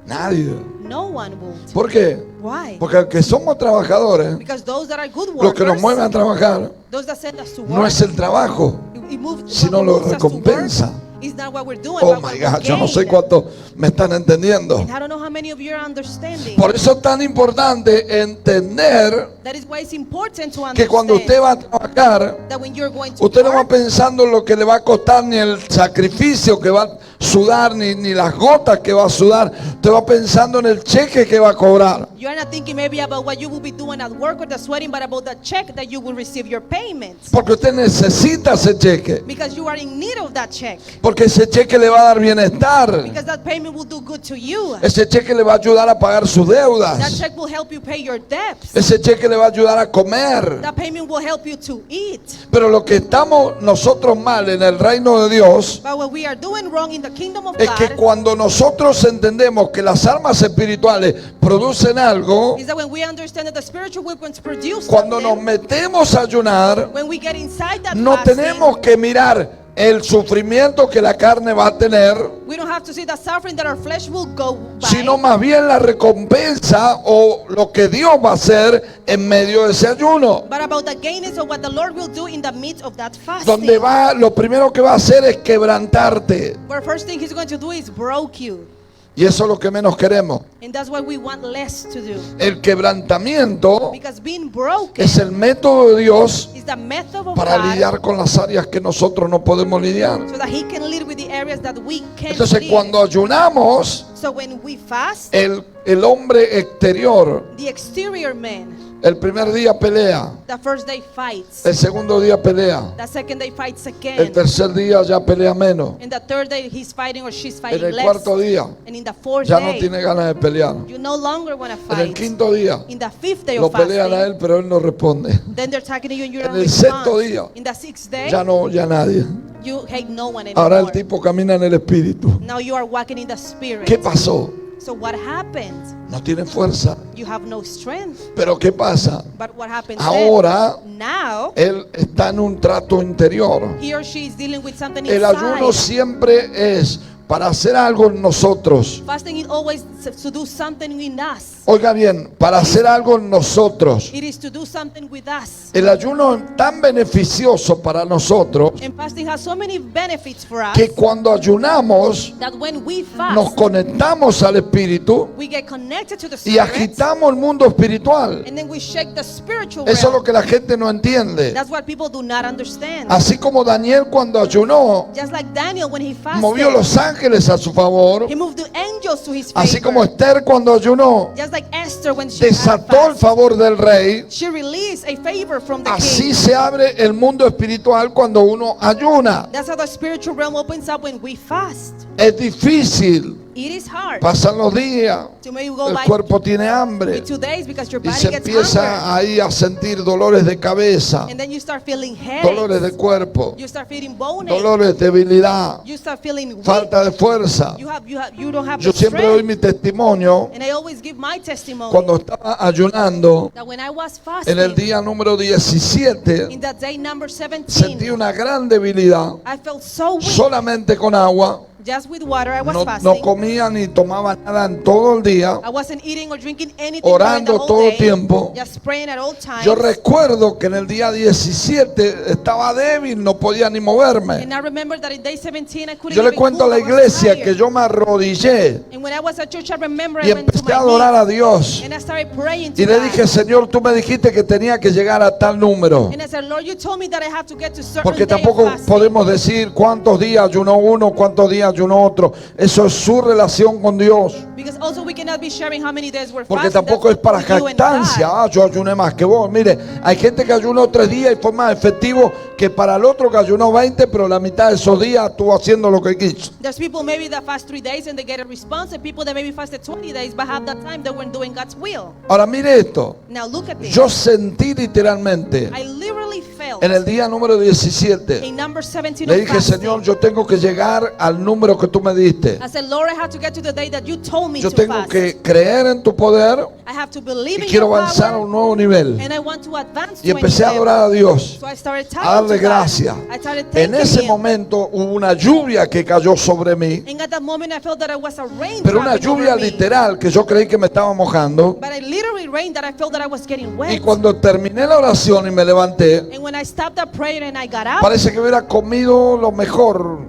Nadie.
No one would.
¿Por qué?
Why?
Porque aunque somos trabajadores,
Because those that are good
lo que nos
workers,
mueve a trabajar
those that send us to
no
work,
es el trabajo,
it moves,
sino
what
lo
moves us to work
recompensa.
is not what we're doing,
Oh
but
my
what we
God, yo no sé
gain.
cuántos me están entendiendo.
And I don't know how many of you are understanding.
Por eso es tan importante entender
That is why it's important to
que cuando usted
understand
va a trabajar,
that when you're going to
usted no va
work,
pensando en lo que le va a costar, ni el sacrificio que va a sudar, ni las gotas que va a sudar. Usted va pensando en el cheque que va a cobrar.
you are not thinking maybe about what you will be doing at work or the sweating, but about the check that you will receive your payments.
Porque usted necesita ese cheque.
Because you are in need of that check.
Porque ese cheque le va a dar bienestar.
Because that payment will do good to you.
Ese cheque le va a ayudar a pagar sus
That
deudas.
check will help you pay your debts.
Ese cheque le va a ayudar a comer.
That payment will help you to eat.
Pero lo que estamos nosotros mal en el reino de Dios
But what we are doing wrong in the kingdom of
es que
God
cuando nosotros entendemos que las armas espirituales producen algo,
is that when we understand that the spiritual weapons produce
cuando nos
something,
metemos a ayunar,
when we get inside that
no
fasting,
tenemos que mirar el sufrimiento que la carne va a tener,
we don't have to see the suffering that our flesh will go by,
sino más bien la recompensa o lo que Dios va a hacer en medio de ese ayuno.
but about the gains of what the Lord will do in the midst of that fasting.
Donde va, lo primero que va a hacer es quebrantarte.
Where first thing He's going to do is broke you.
Y eso es lo que menos queremos.
And that's what we want less to do.
El quebrantamiento
Because being broken
es el método de Dios
is the method of
para
God
lidiar con las áreas que nosotros no podemos lidiar.
so that He can lead with the areas that we can't
Entonces
lead.
cuando ayunamos,
So when we fast,
el hombre exterior,
the exterior man,
el primer día pelea,
the first day fights,
el segundo día pelea,
the second day fights
el
again,
tercer día ya pelea menos,
and the third day he's fighting or she's
en
fighting
el
less,
cuarto día
and in the fourth
ya no
day
tiene ganas de pelear,
you no longer want to
en el
fight.
quinto día
In the fifth day
lo
of
pelean a
fasting,
él pero él no responde,
then they're attacking you and you
En
don't
el sexto
respond.
día,
In the sixth day,
ya nadie.
you hate no one
Ahora el
anymore.
tipo camina en el espíritu.
Now you are walking in the spirit.
¿Qué pasó?
So what happened?
No tiene fuerza.
You have no strength.
Pero ¿qué pasa?
But what happens
Ahora
then? Now,
él está en un trato interior.
he or she is dealing with something
El ayuno
inside.
siempre es para hacer algo en nosotros.
Fasting is always to do something in us.
Oiga bien, para hacer algo en nosotros.
It is to do something with us.
El ayuno es tan beneficioso para nosotros
And fasting has so many benefits for us
que cuando ayunamos
that when we
nos
fast,
conectamos al Espíritu
we get connected to the
y
Spirit,
agitamos el mundo espiritual.
and then we shake the spiritual
Eso es lo
realm.
que la gente no entiende.
That's what people do not understand.
Así como Daniel cuando ayunó
Just like Daniel when he
movió
fasted,
los ángeles a su favor,
he moved the angels to his
así como
favor.
Esther cuando ayunó
Just like Esther when she
desató el
fasted,
favor del rey,
she released a favor from the
así
king.
se abre el mundo espiritual cuando uno ayuna.
That's how the spiritual realm opens up when we fast.
Es difícil,
It is hard
pasan los días,
to maybe go
el
by
cuerpo tiene hambre
2 days because your
y
body
se
gets
empieza
hungry.
ahí a sentir dolores de cabeza,
And then you start feeling
dolores de
headaches.
cuerpo,
You start feeling bone ache.
dolores, debilidad,
You start feeling weak.
falta de fuerza.
You don't have
Yo
the
siempre doy
strength.
mi testimonio
And I always give my testimony
cuando estaba ayunando
that when I was
en el
fasting,
día número 17,
in that day number 17,
sentí una gran debilidad.
I felt so weak.
Solamente con agua,
Just with water, I was
no
fasting.
comía ni tomaba nada en todo el día.
I wasn't eating or drinking anything
Orando
during the whole
todo
day.
tiempo.
Just praying at all times.
Yo recuerdo que en el día 17 estaba débil, no podía ni moverme.
And I remember that in day 17 I couldn't
Yo le
even
cuento a
move.
la
I was
iglesia
tired.
que yo me arrodillé
And when I was at church, I remember
y
I went to
empecé a
my
adorar a
knees
Dios.
and I started praying to
Y le
God.
dije, Señor, tú me dijiste que tenía que llegar a tal número.
And I said, Lord, you told me that I have to get to certain
Porque
day of
tampoco
fasting.
podemos decir cuántos días ayunó uno, cuántos días ayunó otro. Eso es su relación con Dios.
Because also we cannot be sharing how many days we're
Porque
fasting.
tampoco es
That's
para
between you and
jactancia.
God.
Ah, yo ayuné más que vos. Mire, hay gente que ayunó 3 días y fue más efectivo que para el otro que ayunó 20, pero la mitad de esos días estuvo haciendo lo que quiso.
There's people maybe that fast 3 days and they get a response, and people that maybe fasted 20 days but have that time they weren't doing God's will.
Ahora mire esto.
Now look at this.
Yo sentí literalmente
I literally felt
en el día número 17.
in number 17
Le
of
dije,
fasting.
Señor, yo tengo que llegar al número que tú me diste.
I said, Lord, I have to get to the day that you told me
Yo
to
tengo
fast.
que creer en tu poder
I have to believe
y
in
quiero
your
avanzar a
power,
un nuevo nivel.
and I want to advance
Y
to a
empecé
new
a
level.
adorar a Dios,
So I started
a
talking
darle
to God.
gracias.
I started
En
thanking
ese
him.
momento hubo una lluvia que cayó sobre mí,
And at that moment I felt that it was a rain
pero una
dropping over
lluvia
me.
literal que yo creí que me estaba mojando.
But I literally rained that I felt that I was getting wet.
Y cuando terminé la oración y me levanté,
And when I stopped that prayer and I got up,
parece que hubiera comido lo mejor.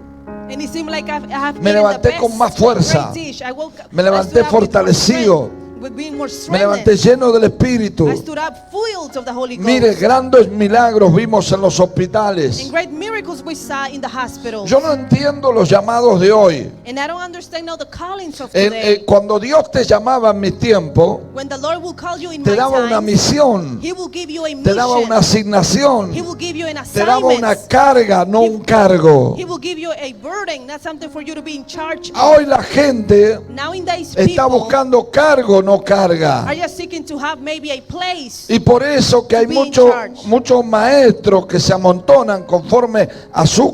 and it seemed like I have
Me
eaten
levanté
the
con
best
más fuerza.
great dish. I woke up,
Me
I
levanté
stood up with more
fortalecido.
strength, with being more
Me levanté
strengthened.
lleno del Espíritu.
I stood up filled of the Holy Ghost.
Mire, grandes milagros vimos en los
And
hospitales.
great miracles we saw in the hospital.
Yo no entiendo los llamados de hoy.
And I don't understand now the callings of today.
Cuando Dios te llamaba en mi tiempo,
When the Lord will call you in
te
my
daba una
times,
misión,
He will give you a
te daba
mission.
una asignación,
He will give you an
te daba una
assignment.
carga, no un cargo.
He will give you a burden, not something for you to be in charge of.
Hoy la gente
Now in days
está
people
buscando cargo, no carga.
are just seeking to have maybe a place.
Y por eso que hay
be in
muchos
charge.
maestros que se amontonan conforme a sus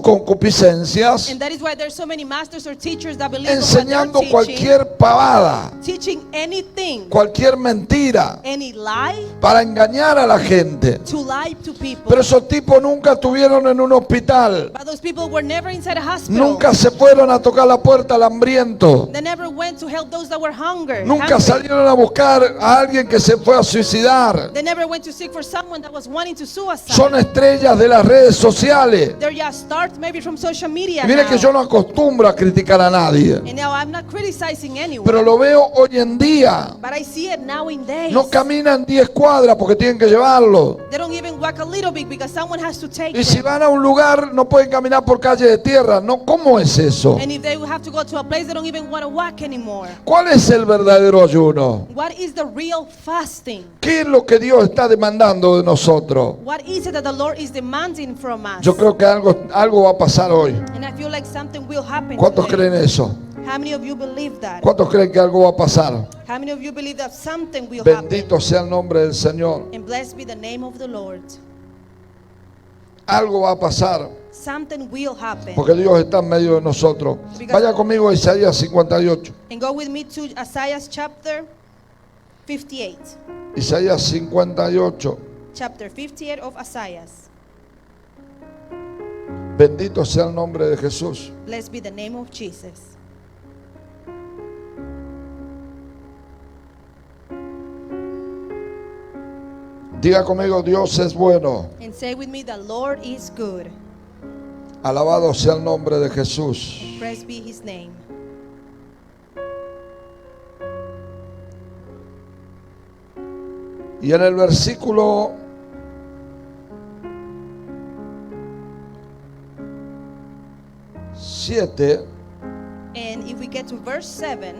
concupiscencias,
And that is why there's so many masters or teachers that believe in what
enseñando
they're
cualquier pavada,
teaching anything,
cualquier mentira,
any lie,
para engañar a la gente.
to lie to people.
Pero esos tipos nunca estuvieron en un hospital,
But those people were never inside a hospital.
nunca se fueron a tocar la puerta al hambriento,
They never went to help those that were hungry.
nunca salieron a buscar a alguien que se fue a suicidar.
They never went to seek for someone that was wanting to suicide.
Son estrellas de las redes sociales.
They're just start maybe from social media
Y mire
now.
que yo no acostumbro a criticar a nadie,
And now I'm not criticizing anyone.
pero lo veo hoy en día.
But I see it now in days.
No caminan 10 cuadras porque tienen que llevarlo.
They don't even walk a little bit because someone has to take
Y si
them.
van a un lugar no pueden caminar por calle de tierra. No, ¿cómo es eso?
And if they have to go to a place, they don't even want to walk anymore.
¿Cuál es el verdadero ayuno?
What is the real fasting?
¿Qué es lo que Dios está demandando de nosotros?
What is it that the Lord is demanding from us?
Yo creo que algo va a pasar hoy.
And I feel like something will happen
¿Cuántos
today.
creen eso?
How many of you believe that?
¿Cuántos creen que algo va a pasar?
How many of you believe that something will happen?
Bendito sea el nombre del Señor.
And blessed be the name of the Lord.
Algo va a pasar
Something will happen.
porque Dios está en medio de nosotros. Vaya conmigo a Isaías 58.
And go with me to Isaiah chapter 58.
Isaías 58.
Chapter 58 of Isaiah.
Bendito sea el nombre de Jesús.
Blessed be the name of Jesus.
Diga conmigo, Dios es bueno.
And say with me, the Lord is good.
Alabado sea el nombre de Jesús.
Praise be his name.
Y en el versículo 7,
And if we get to verse 7,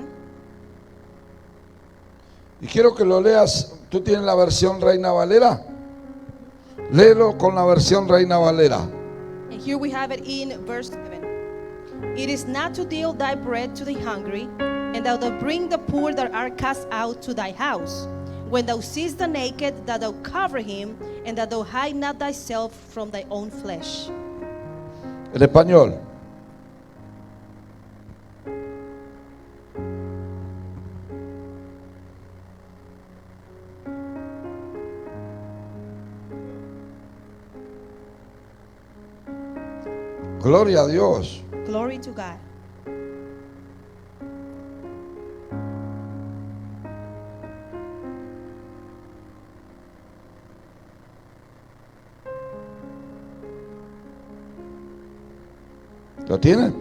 y quiero que lo leas, ¿tú tienes la versión Reina Valera? Léelo con la versión Reina Valera.
and here we have it in verse 7. It is not to deal thy bread to the hungry, and thou dost bring the poor that are cast out to thy house. When thou seest the naked, that thou cover him, and that thou hide not thyself from thy own flesh.
En español. Gloria a Dios.
Glory to God.
¿Lo tienen?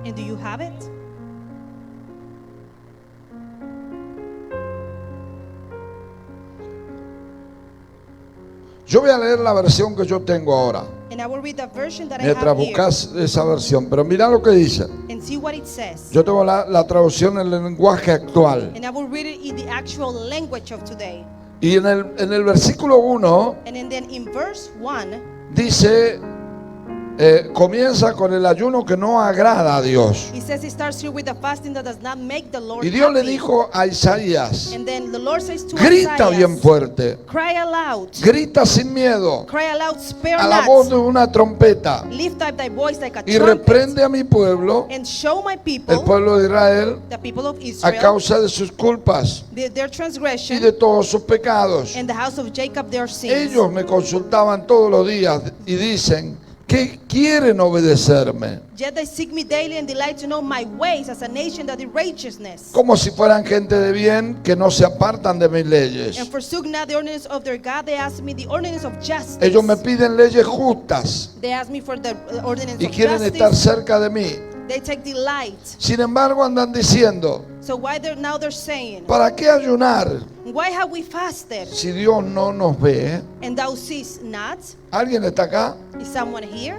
And do you have it?
Yo voy a leer la versión que yo tengo ahora,
And I will read the version that I
mientras
have here
buscas esa versión. Pero mira lo que dice.
and see what it says.
Yo tengo la traducción en el lenguaje actual.
And I will read it in the actual language of today.
Y en el versículo 1
And then in verse 1,
dice, comienza con el ayuno que no agrada a Dios.
it says it starts here with the fasting that does not make the Lord
Y Dios le
happy.
dijo a Isaías,
And then the Lord says to
grita
Isaiah,
bien fuerte,
cry aloud,
grita sin miedo,
cry aloud, spare
a la voz de
not,
una trompeta,
lift up thy voice like a
y
trumpet,
reprende a mi pueblo,
and show my
el
people,
pueblo de Israel,
the people of
a
Israel,
causa de sus culpas
their
y
transgression,
de todos sus pecados.
and the house of Jacob their sins.
Ellos me consultaban todos los días y dicen que quieren obedecerme,
Yet they seek me daily and delight to know my ways as a nation that in righteousness.
como si fueran gente de bien que no se apartan de mis leyes.
And forsook not the ordinance of their God, they ask me the ordinance of justice.
Ellos me piden leyes justas
They ask me for the ordinance
y
of
quieren estar
justice.
cerca de mí.
They take delight.
Sin embargo, andan diciendo,
So why now they're saying,
¿para qué ayunar
why have we fasted
si Dios no nos ve?
and thou seest not?
¿Alguien está acá?
Is someone here?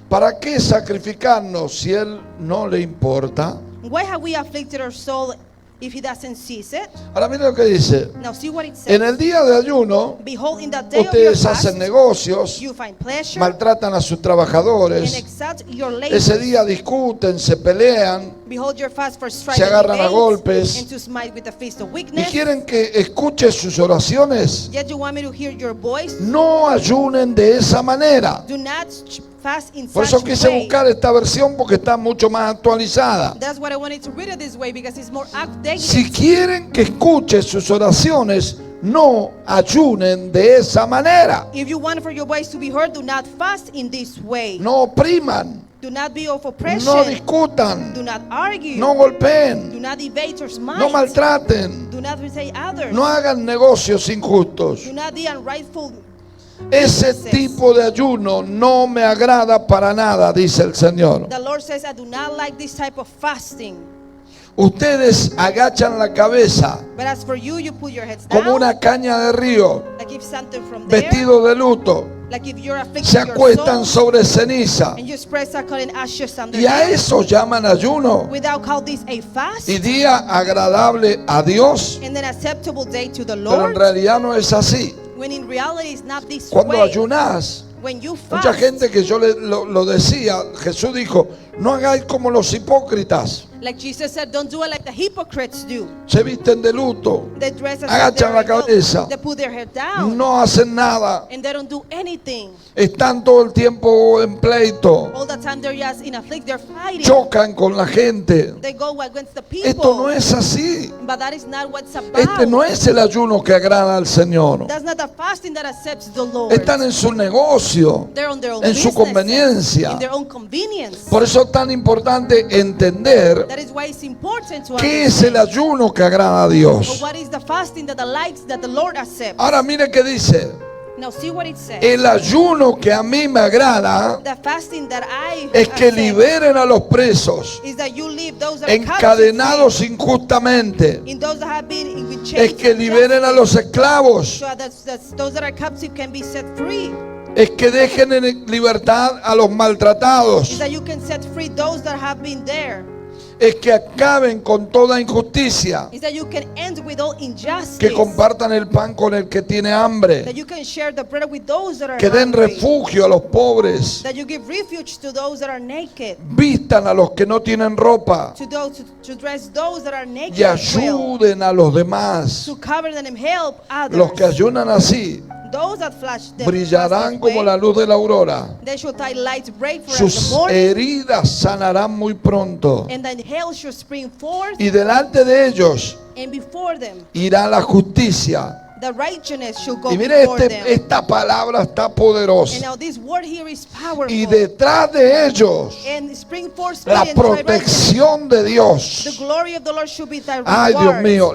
¿Para qué sacrificarnos si Él no le importa?
Why have we afflicted our soul if he doesn't seize it?
Ahora mira lo que dice.
Now see what it says.
En el día de ayuno,
Behold, in the day of your
ustedes
fast,
hacen negocios,
you find pleasure
maltratan a sus
and
trabajadores.
exalt your
Ese
labor.
día discuten, se pelean
Behold your fast for strife
Se
and
agarran a
debate,
golpes.
and to smite with the fist of
y
weakness.
quieren que escuche sus oraciones.
Yet you want me to hear your voice?
No ayunen de esa manera.
Do not fast in
Por eso
such
quise
way.
buscar esta versión porque está mucho más actualizada.
That's what I wanted to read it this way because it's more updated.
Si quieren que escuche sus oraciones, no ayunen de esa manera.
If you want for your voice to be heard, do not fast in this way.
No opriman,
Do not be of oppression.
no discutan,
Do not argue.
no golpeen,
Do not debate or smite.
no maltraten,
Do not say others.
no hagan negocios injustos.
Do not be unrightful.
Ese tipo de ayuno no me agrada para nada, dice el Señor.
The Lord says, I do not like this type of fasting.
Ustedes agachan la cabeza
But as for you, you put your heads down.
como una caña de río,
Like if something from there.
vestido de luto,
Like if you're afflicted
se
your
acuestan
soul,
sobre ceniza.
and you spread sackcloth and ashes under
Y a
them.
eso llaman ayuno.
Without call this a fast.
Y día agradable a Dios,
And an acceptable day to the
pero en
Lord.
realidad no es así.
When in reality it's not this
Cuando
way.
ayunás,
When you fast.
mucha gente que yo lo decía, Jesús dijo, no hagáis como los hipócritas,
Like Jesus said, don't do it like the hypocrites do.
se visten de luto,
They dress as
agachan la cabeza,
they put their head down.
no hacen nada,
And they don't do anything.
están todo el tiempo en pleito,
All the time they're just in afflict, they're fighting.
chocan con la gente.
They go against the people.
Esto no es así.
But that is not what's about.
Este no es el ayuno que agrada al Señor.
That's not the fasting that accepts the Lord.
Están en su negocio,
They're on their own
en su
business,
conveniencia.
in their own convenience.
Por eso es tan importante entender
That is why it's important to
¿Qué es el
understand
ayuno que agrada a Dios?
what is the fasting that the Lord accepts.
Ahora mire qué dice.
Now see what it says.
El ayuno que a mí me agrada
The fasting that I
es que
accept
liberen a los presos,
is that you leave those that are
encadenados injustamente.
in those that have been in
Es
chains
que liberen a los esclavos.
so that those that are captive can be set free.
Es que dejen en libertad a los
Is
maltratados.
that you can set free those that have been there.
Es que acaben con toda injusticia.
Is that you can end with all injustice.
Que compartan el pan con el que tiene
That
hambre.
you can share the bread with those that are
Que den
hungry.
refugio a los pobres.
That you give refuge to those that are naked.
Vistan a los que no tienen ropa.
To dress those that are naked
Y
as well.
ayuden a los demás.
To cover them and help others.
Los que ayunan así
Those that flash them
brillarán como la luz de la aurora.
They shall thy light break for us the
Sus
morning,
heridas sanarán muy pronto.
and thine hail shall spring forth,
Y delante de ellos
and before them
irá la justicia.
the righteousness shall go
Y mire,
before them.
esta palabra está
And
poderosa.
now this word here is powerful.
Y detrás de ellos
And spring forth
la
speed and thy righteousness.
protección de
The
Dios.
glory of the Lord should be thy
Ay, Dios
reward.
mío,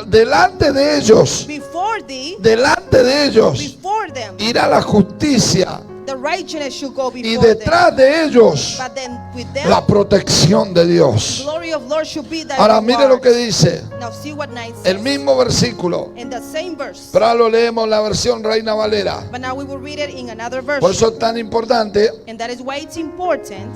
delante de ellos,
Before thee,
delante de ellos
before them,
irá la justicia.
the righteousness should go
Y
before them.
detrás de ellos
But then with them,
la protección de Dios.
glory of Lord should be thy
Ahora mire lo
reward.
que dice
Now see what 9 says.
el mismo versículo.
In the same verse.
Pero ahora lo leemos en la versión Reina Valera.
But now we will read it in another
Por
version.
eso es tan importante.
And that is why it's important.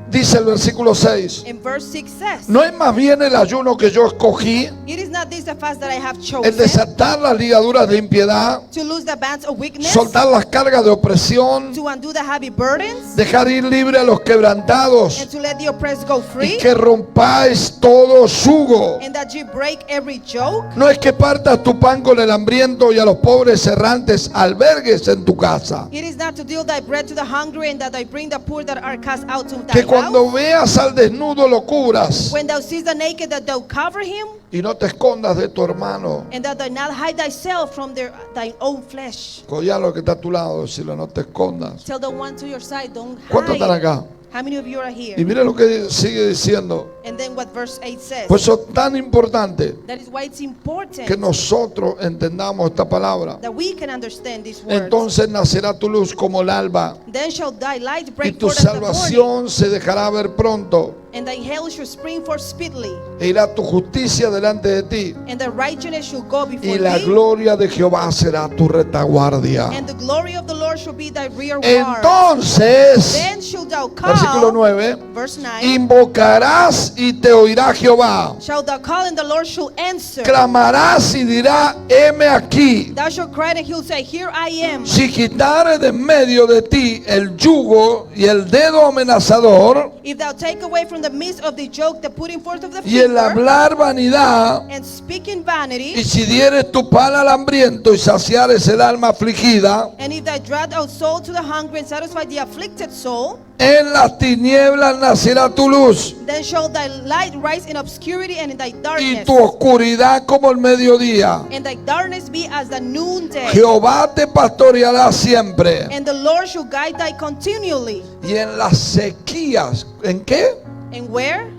Dice el versículo 6.
In verse 6 says,
¿No es más bien el ayuno que yo escogí?
it is not this the fast that I have
El
chosen,
desatar las ligaduras de impiedad,
to loose the bands of weakness,
soltar las cargas de opresión,
to undo the heavy burdens,
dejar ir libre a los quebrantados
and to let the oppressed go
y
free,
que rompáis todo yugo.
and that you break every yoke.
No es que partas tu pan con el hambriento y a los pobres errantes albergues en tu casa.
It is not to deal thy bread to the hungry, and that I bring the poor that are cast out to thy
Que cuando
house.
veas al desnudo lo cubras
When thou seest the naked, that thou cover him,
y no te escondas de tu hermano.
and that thou not hide thyself from thine own flesh.
Collá lo que está a tu lado, decirle no te escondas.
Tell the one to your side, don't
¿Cuántos están
hide.
acá?
How many of you are
Y
here?
mire lo que sigue diciendo.
And then what verse 8 says.
Pues eso es tan importante
That is why it's important
que nosotros entendamos esta palabra.
that we can understand these words.
Entonces nacerá tu luz como el alba
Then shall thy light
y
break
tu
forth as the morning,
salvación se dejará ver pronto.
and thy hail shall spring forth speedily,
E irá tu justicia delante de ti
and the righteousness shall go
y
before
la
thee,
gloria de Jehová será tu retaguardia.
and the glory of the Lord shall be thy rear guard.
Entonces,
Then shalt thou
versículo
call,
9,
verse 9,
invocarás y te oirá Jehová.
shalt thou call, and the Lord shall answer.
Clamarás y dirá, heme aquí.
Thou shalt cry, and he'll say, here I am.
Si quitare de en medio de ti el yugo y el dedo amenazador
If thou take away from the midst of the yoke the putting forth of the
y el
finger,
hablar vanidad,
and speaking vanity,
y si dieres tu pan al hambriento y saciares el alma afligida,
and if thou draw out soul to the hungry and satisfy the afflicted soul,
en las tinieblas nacerá tu luz
then shall thy light rise in obscurity, and in thy
y
darkness,
tu oscuridad como el mediodía.
and thy darkness be as the noonday.
Jehová te pastoreará siempre.
And the Lord shall guide thy continually.
Y en las sequías, ¿en qué?
And where?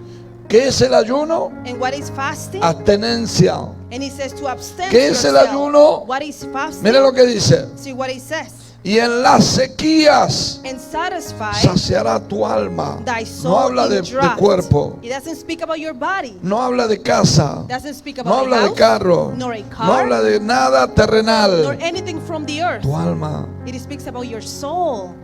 ¿Qué es el ayuno?
And what is fasting?
Abstenencia.
And he says to abstain
¿Qué es el
yourself.
ayuno?
What is fasting?
Mire lo que dice.
See what he says.
Y en las sequías
And satisfy
saciará tu alma.
thy
No
soul
habla de
in drought.
cuerpo.
It doesn't speak about your body.
No habla de casa.
Doesn't speak
No
about
habla
a
de
house,
carro.
nor a
No
car,
habla de nada
nor
terrenal.
anything from the earth.
Tu alma.
It speaks about your soul.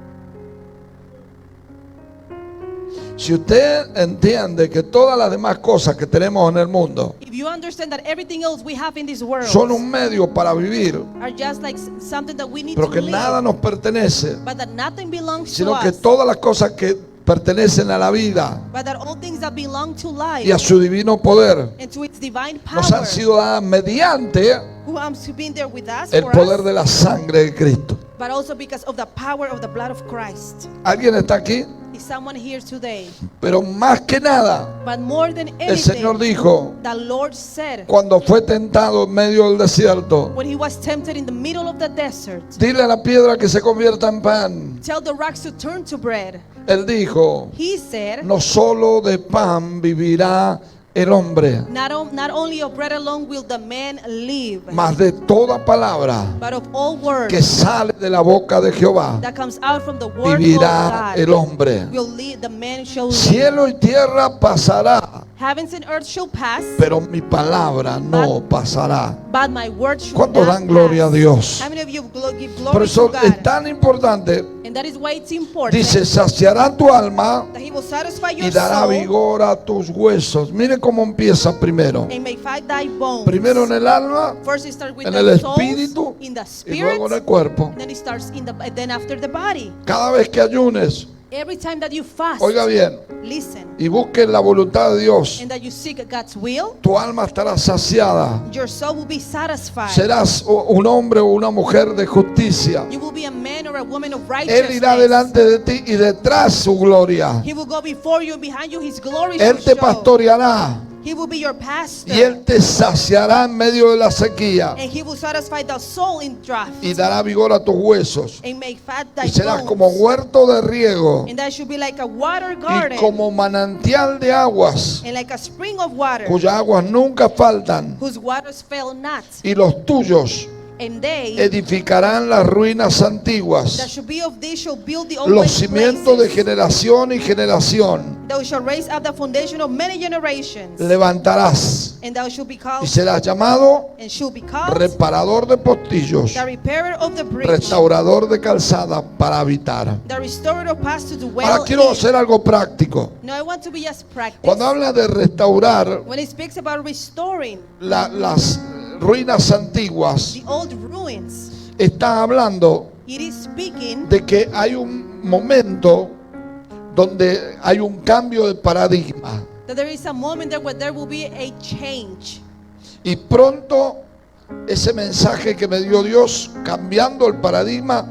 Si usted entiende que todas las demás cosas que tenemos en el mundo
If you understand that everything else we have in this world
son un medio para vivir,
are just like something that we need
pero
to
que
live,
nada nos pertenece,
but that nothing belongs to
sino que
us,
todas las cosas que pertenecen a la vida
but that all things that belong to life
y a su divino poder
and to its divine
nos han
power,
sido dadas mediante
who has been there with us,
el
for
poder
us,
de la sangre de Cristo.
but also because of the power of the blood of Christ.
¿Alguien está aquí?
Is someone here today?
Pero más que nada,
But more than
el Señor
anything,
dijo,
the Lord said,
cuando fue tentado en medio del desierto,
when he was tempted in the middle of the desert,
dile a la piedra que se convierta en pan.
tell the rocks to turn to bread.
Él dijo,
He said,
no solo de pan vivirá el hombre,
not only of bread alone will the man live,
mas de toda palabra
but of all words
que sale de la boca de Jehová
that comes out from the word
vivirá
of
el
God
hombre.
will live, the man shall live.
Cielo y tierra pasará,
Heavens and earth shall pass,
pero mi palabra no pasará.
but my word shall
¿Cuántos
not
dan gloria a
pass.
Dios?
How many of you give
Por
glory
eso
to
es
God?
tan importante.
And that is why it's important
Dice, saciará tu alma
that he will satisfy your
y dará
soul
vigor a tus huesos. Mire cómo empieza primero.
and may fight thy bones.
Primero en el alma,
First it starts with
en
the
el
soul,
espíritu
in the
y
spirit,
luego en el cuerpo.
then it starts in the then after the body.
Cada vez que ayunes,
Every time that you fast,
oiga bien,
listen,
y busques la voluntad de Dios,
and that you seek God's will,
tu alma estará saciada.
your soul will be satisfied.
Serás un hombre o una mujer de justicia.
You will be a man or a woman of
Él irá
righteousness.
delante de ti y detrás su gloria.
He will go before you and behind you his glory
Él
shall
te
show.
pastoreará
He will be your pastor.
y Él te saciará en medio de la sequía
And he will satisfy the soul in drought
y dará vigor a tus huesos.
and make fat thy
Y serás
bones.
como huerto de riego
And that should be like a water
y
garden
como manantial de aguas,
and like a spring of water
cuyas aguas nunca faltan,
whose waters fail not.
y los tuyos
And they
edificarán las ruinas
that
antiguas,
should be of thee shall build the old
los
waste
cimientos de
places.
generación y generación.
Thou shalt raise up the foundation of many generations.
Levantarás
And thou shalt be
y
called
serás llamado
and shall be called
reparador de postillos,
the repairer of the bridge,
restaurador de calzada para habitar.
the restorer of paths to dwell
Ahora quiero
in.
hacer algo práctico.
No, I want to be just practice.
Cuando habla de restaurar
When it speaks about restoring
las ruinas antiguas,
the old ruins,
está hablando
it is speaking
de que hay un momento donde hay un cambio de paradigma
that there is a moment there where there will be a change.
y pronto ese mensaje que me dio Dios cambiando el paradigma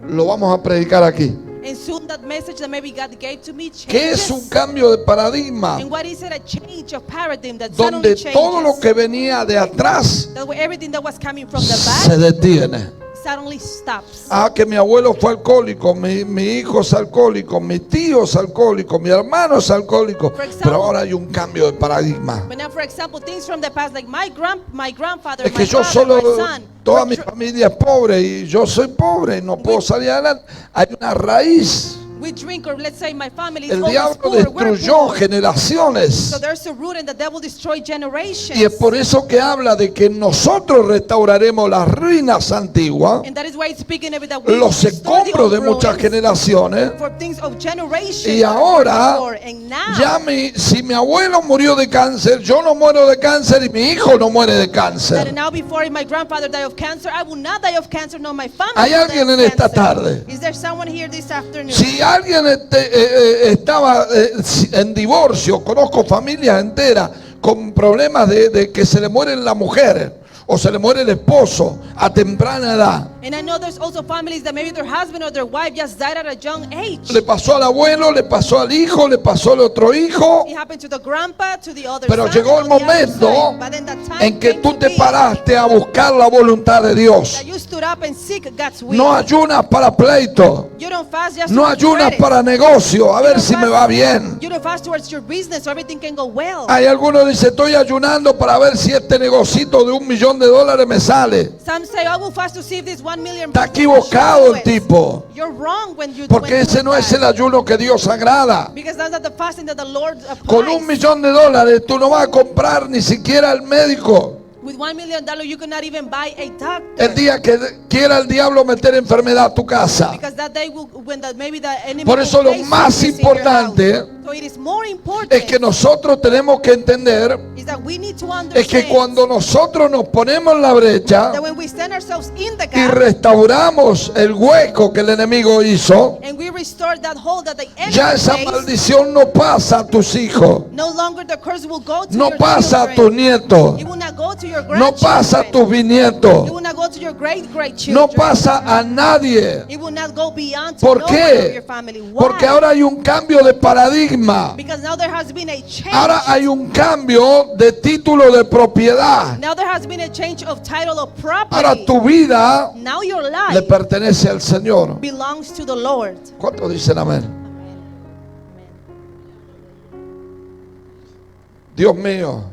lo vamos a predicar aquí.
And soon that message that maybe God gave to me
¿Qué es
changes.
un cambio de paradigma?
And what is it? A change of paradigm that suddenly
Donde
changes.
todo lo que venía de atrás
That way everything that was coming from the
se
back
detiene.
suddenly stops.
Ah, que mi abuelo fue alcohólico, mi hijo es alcohólico, mi tío es alcohólico, mi hermano es alcohólico.
For example,
Pero ahora hay un cambio de paradigma.
But now, for example, things from the past, like my grandfather,
Es
my
que yo
father,
solo,
my son.
toda mi familia es pobre y yo soy pobre y no puedo salir adelante. Hay una raíz.
We drink, or let's say my family is
El
always
diablo
poor. We're
destruyó
poor.
generaciones.
So there's a root and the devil destroyed generations.
Y es por eso que habla de que nosotros restauraremos las ruinas antiguas,
And that is why it's speaking of it, that we
los
will restore the
escombros de
old
muchas
ruins
generaciones.
for things of generations.
Y
that were
ahora,
before. And now,
ya si mi abuelo murió de cáncer, yo no muero de cáncer y mi hijo no muere de
that
cáncer.
now before my grandfather died of cancer, I will not die of cancer, nor my family.
¿Hay
will
alguien
die of
en esta
cancer.
tarde?
Is there someone here this afternoon?
Si alguien estaba en divorcio, conozco familias enteras con problemas de que se le muere la mujer o se le muere el esposo a temprana edad.
And I know there's also families that maybe their husband or their wife just died at a young age.
Le pasó al abuelo, le pasó al hijo, le pasó al otro hijo.
It happened to the grandpa, to the other
Pero
son,
llegó
and
el
on the other
momento
side. But then that time
en que
came
tú
to
te
be
paraste a buscar la voluntad de Dios.
that you stood up and seek God's will.
No ayunas para pleito,
You don't fast just
no
to
ayunas
credit.
para negocio, a
You
ver
don't
si me
fast-
va bien.
You don't fast towards your business so everything can go well.
Hay algunos que dicen, estoy ayunando para ver si este negocito de $1 millón me sale.
Some say, I will fast to see if this 1 million
Está
business will
equivocado
show
el
it.
tipo,
You're wrong when you
porque
when
ese
you
no
do
es el
that.
ayuno que Dios agrada.
Because that's not the fasting that the Lord
Con
applies.
$1 millón tú no vas a comprar ni siquiera al médico.
With $1 million, you cannot even buy a doctor.
El día que quiera el diablo meter enfermedad a tu casa.
Because that day will, when maybe the enemy
Por eso
will
lo
place
más
sickness in your
importante
house. So it is more important
Es que nosotros tenemos que entender
is that we need to understand
es que cuando nosotros nos ponemos en la brecha
that when we stand ourselves in the
y
gap
restauramos el hueco que el enemigo hizo,
and we restore that hole that the enemy
ya esa
placed,
maldición no pasa a tus hijos,
no longer the curse will go to
no
your
pasa a tus
children.
nietos,
It will not go go to your
no pasa a tus
grandchildren. It
bisnietos,
will not go to your great-great-children.
no pasa a nadie.
It will not go beyond to
¿Por
no one of your
qué?
family. Why?
Porque ahora hay un cambio de paradigma.
Because now there has been a change.
Ahora hay un cambio de título de propiedad.
Now there has been a change of title of property.
Ahora tu vida
Now your
le
life
pertenece al Señor.
belongs to the Lord.
¿Cuántos dicen amén? Dios mío,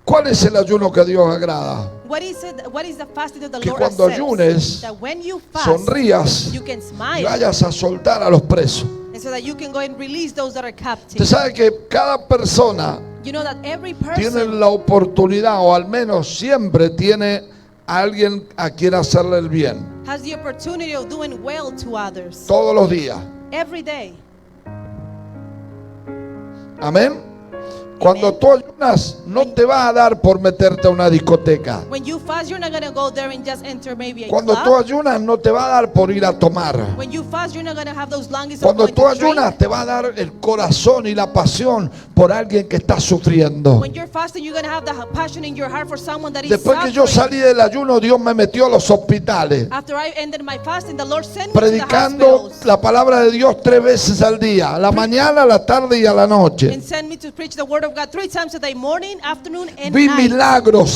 ¿cuál es el ayuno que a Dios agrada?
What is the fasting that the
Que
Lord
cuando
accepts?
ayunes,
That when you fast,
sonrías
you can
y
smile,
vayas a soltar a los presos.
and so that you can go and release those that are captive.
Usted sabe que cada persona
You know that every
tiene
person
la oportunidad, o al menos siempre tiene a alguien a quien hacerle el bien.
has the opportunity of doing well to others
Todos los días.
every day.
Amén. Cuando tú ayunas, no te va a dar por meterte a una discoteca.
When you fast, you're not going to go there and just enter maybe a
Cuando tú
club.
ayunas, no te va a dar por ir a tomar.
When you fast, you're not going to have those longings of
Cuando
going
tú
to drink.
ayunas, te va a dar el corazón y la pasión por alguien que está sufriendo.
When you're fasting, you're going to have the passion in your heart for someone that is
Después que yo
suffering.
salí del ayuno, Dios me metió a los hospitales,
After I ended my fasting, the Lord sent me to the
predicando
hospitals
la palabra de Dios 3 veces al día, a la mañana, a la tarde y a la noche.
and sent me to preach the word of God 3 times a day, morning, afternoon, and
Vi
night.
milagros,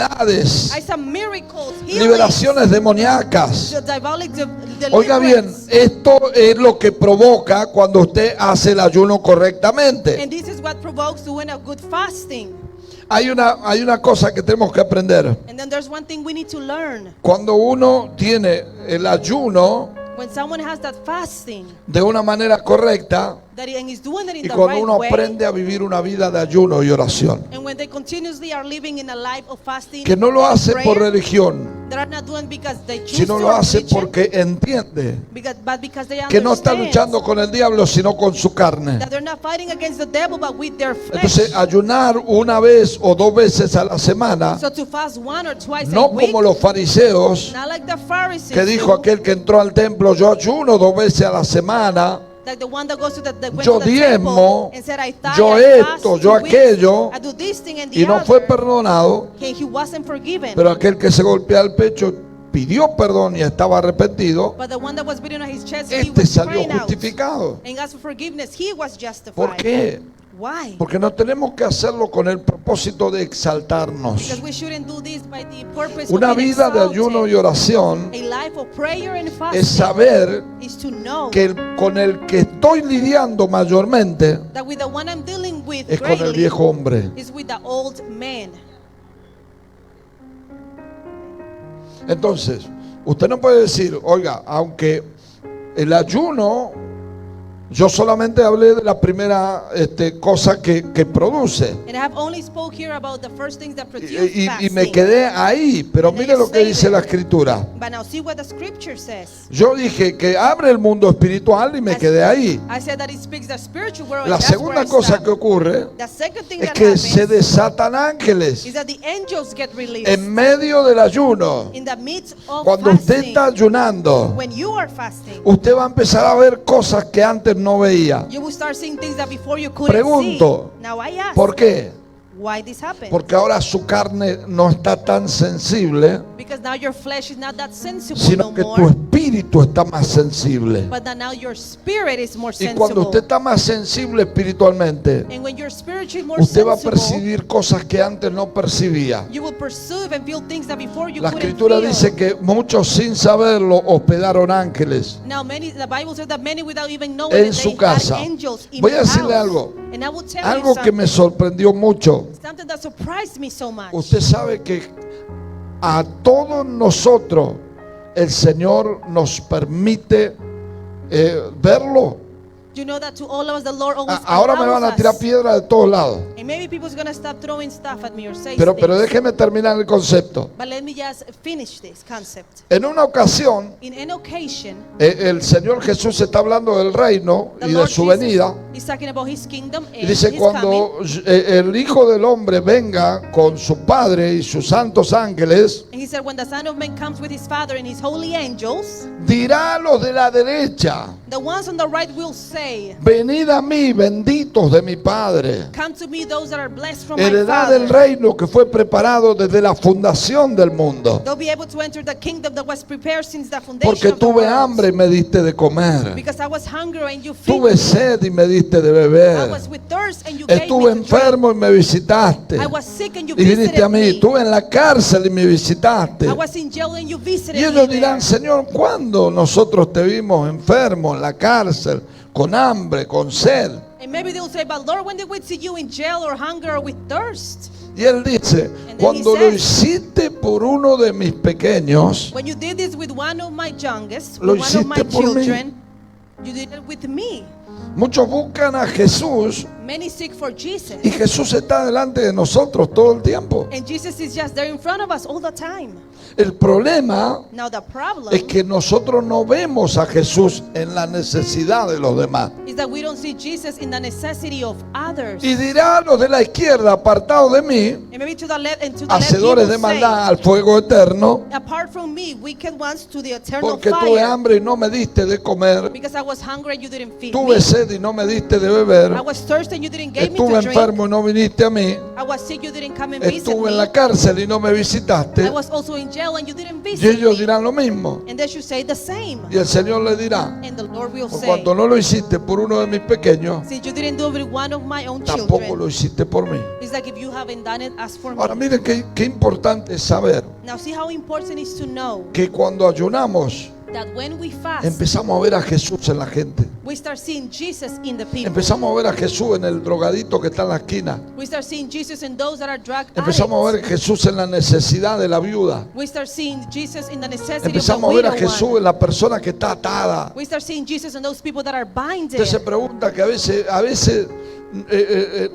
sanidades,
I saw miracles, healings,
liberaciones demoníacas.
the diabolic
Oiga bien,
deliverance.
esto es lo que provoca cuando usted hace el ayuno correctamente.
And this is what provokes doing a good fasting.
Hay una cosa que tenemos que aprender.
And then there's one thing we need to learn.
Cuando uno tiene el ayuno
When someone has that fasting,
de una manera correcta
and is doing it in
y
the
cuando
right
uno
way,
aprende a vivir una vida de ayuno y oración,
and when they continuously are living in a life of fasting,
que no lo
and
hace por
prayer,
religión,
they are not doing because they choose
sino
to
lo
or
hace
religion,
porque entiende
but because they
que no está
understand
luchando con el diablo, sino con su carne.
that they're not fighting against the devil but with their flesh.
Entonces, ayunar una vez o 2 veces a la semana,
So to fast 1 or twice a
no
week,
como los fariseos,
not like the Pharisees
que dijo
do,
aquel que entró al templo, yo ayuno 2 veces a la semana,
like the one that goes to the went
yo
to the
diezmo,
temple and said, I tithe,
yo
I fast
esto,
2
yo
weeks,
aquello,
I do this thing and the
y no
other,
fue perdonado.
and he wasn't forgiven.
Pero aquel que se golpea el pecho pidió perdón y estaba arrepentido,
But the one that was beating on his chest, he
este
was
salió
crying out
justificado.
and asked for forgiveness. He was justified.
¿Por qué?
Why?
Porque no tenemos que hacerlo con el propósito de exaltarnos.
Because we shouldn't do this by the purpose
Una
of being
vida de
exalted.
ayuno y oración
A life of prayer and fasting
es saber
is to know
que con el que estoy lidiando mayormente
that with the one I'm dealing with
es con el
greatly
viejo hombre.
is with the old man.
Entonces, usted no puede decir, oiga, aunque el ayuno, yo solamente hablé de la primera cosa que produce.
And I have only spoke here about the first things that produce
Y
fasting.
me quedé ahí, pero
And then
mire
you
lo que
say
dice la
that.
escritura.
But now see what the scripture says.
Yo dije que abre el mundo espiritual y me quedé ahí.
I said that it speaks the spiritual world.
La
and that's where
segunda
I
cosa
stopped.
que ocurre
The second thing
es
that
que
happens
se desatan ángeles
is that the angels get released
en medio del ayuno.
in the midst of
Cuando usted
fasting.
está ayunando,
When you are fasting,
usted va a empezar a ver cosas que antes no veía.
you will start seeing things that before you couldn't
Pregunto,
see. Now I ask,
¿por qué?
why this happened?
Porque ahora su carne no está tan sensible,
Because now your flesh is not that sensible
sino
no
que tu
more,
espíritu está más sensible.
but that now your spirit is more
Y cuando
sensible.
usted está más sensible espiritualmente,
And when you're spiritually more
usted va a
sensible,
percibir cosas que antes no percibía.
you will perceive and feel things that before you
La
couldn't
escritura
feel.
dice que muchos sin saberlo hospedaron ángeles
Now the Bible says that many without even knowing
en
that
su
they
casa.
had angels in
Voy a
their
decirle
house.
algo.
And I will tell
Algo
you
que me sorprendió mucho.
something that surprised me so much.
Usted sabe que a todos nosotros el Señor nos permite verlo.
You know that to all of us, the Lord always
Ahora me van a
allows
tirar
us.
piedras de todos lados.
And maybe people's gonna stop throwing stuff at me or say
Pero
things.
déjeme terminar el concepto.
But let me just finish this concept.
En una ocasión,
In an occasion,
el Señor Jesús está hablando del reino
the
y de
Lord
su
Jesus
venida.
is talking about His kingdom
Y
and
dice,
His
cuando
coming.
el Hijo del Hombre venga con su Padre y sus santos ángeles,
And He said, when the Son of Man comes with His Father and His holy angels,
dirá a los de la derecha,
the ones on the right will say, say,
venid a mí, benditos de mi Padre,
come to me those that are blessed from my
heredad
Father.
del reino que fue preparado desde la fundación del mundo.
They'll be able to enter the kingdom that was prepared since the foundation
Porque
of the
tuve
world.
hambre y me diste de comer.
Because I was hungry and you fed
Tuve
me.
sed y me diste de
I
beber.
was with thirst and you gave
Estuve
me to drink.
enfermo y me visitaste.
I was sick and you
Y viniste
visited
a mí.
me.
Estuve en la cárcel y me visitaste.
I was in jail and you visited
Y
me
ellos dirán,
there.
Señor, ¿cuándo nosotros te vimos enfermo en la cárcel, con hambre, con sed?
And maybe they'll say, but Lord, when did we see you in jail or hunger or with thirst?
Y él dice,
then
cuando
he
lo
says,
hiciste por uno de mis pequeños,
When you did this with one of my youngest,
Lo
with one of my
hiciste por mí.
children, you did it with me.
muchos buscan a Jesús
Many seek for Jesus.
y Jesús está delante de nosotros todo el tiempo.
And Jesus is just there in front of us all the time.
El problema
Now the problem
es que nosotros no vemos a Jesús en la necesidad de los demás.
is that we don't see Jesus in the necessity of others.
Y dirá a los de la izquierda, apartados de mí,
And maybe to the left and to the left, he
hacedores de
will say,
maldad al fuego eterno,
apart from me, wicked ones to the eternal
porque tuve
fire.
hambre y no me diste de comer,
Because I was hungry and you didn't feed
tuve
me.
sed y no me diste de beber,
I was thirsty and you didn't give me
estuve
to drink.
enfermo y no viniste a mí,
I was sick, you didn't come and visit
estuve en
me.
la cárcel y no me
I
visitaste.
was also in jail and you didn't
Y
visit
ellos
me.
dirán lo mismo.
And they should say the same.
Y el Señor le dirá,
And the Lord will
por
say,
cuanto no lo hiciste por uno de mis pequeños,
since you didn't do it with one of my own
tampoco
children,
lo hiciste por mí.
it's like if you haven't done it, as for
Ahora
me.
miren qué importante es saber
Now see how important it is to know
que cuando ayunamos
that when we fast,
empezamos a ver a Jesús en la gente.
we start seeing Jesus in the people.
Empezamos a ver a Jesús en el drogadito que está en la esquina.
We start seeing Jesus in those that are drug
Empezamos a ver a
addicts.
Jesús en la necesidad de la viuda.
We start seing Jesus in the necessity
Empezamos a
of the
ver a
widow
Jesús
one.
en la persona que está atada.
We start seeing Jesus in those people that are binded.
Usted se pregunta que a veces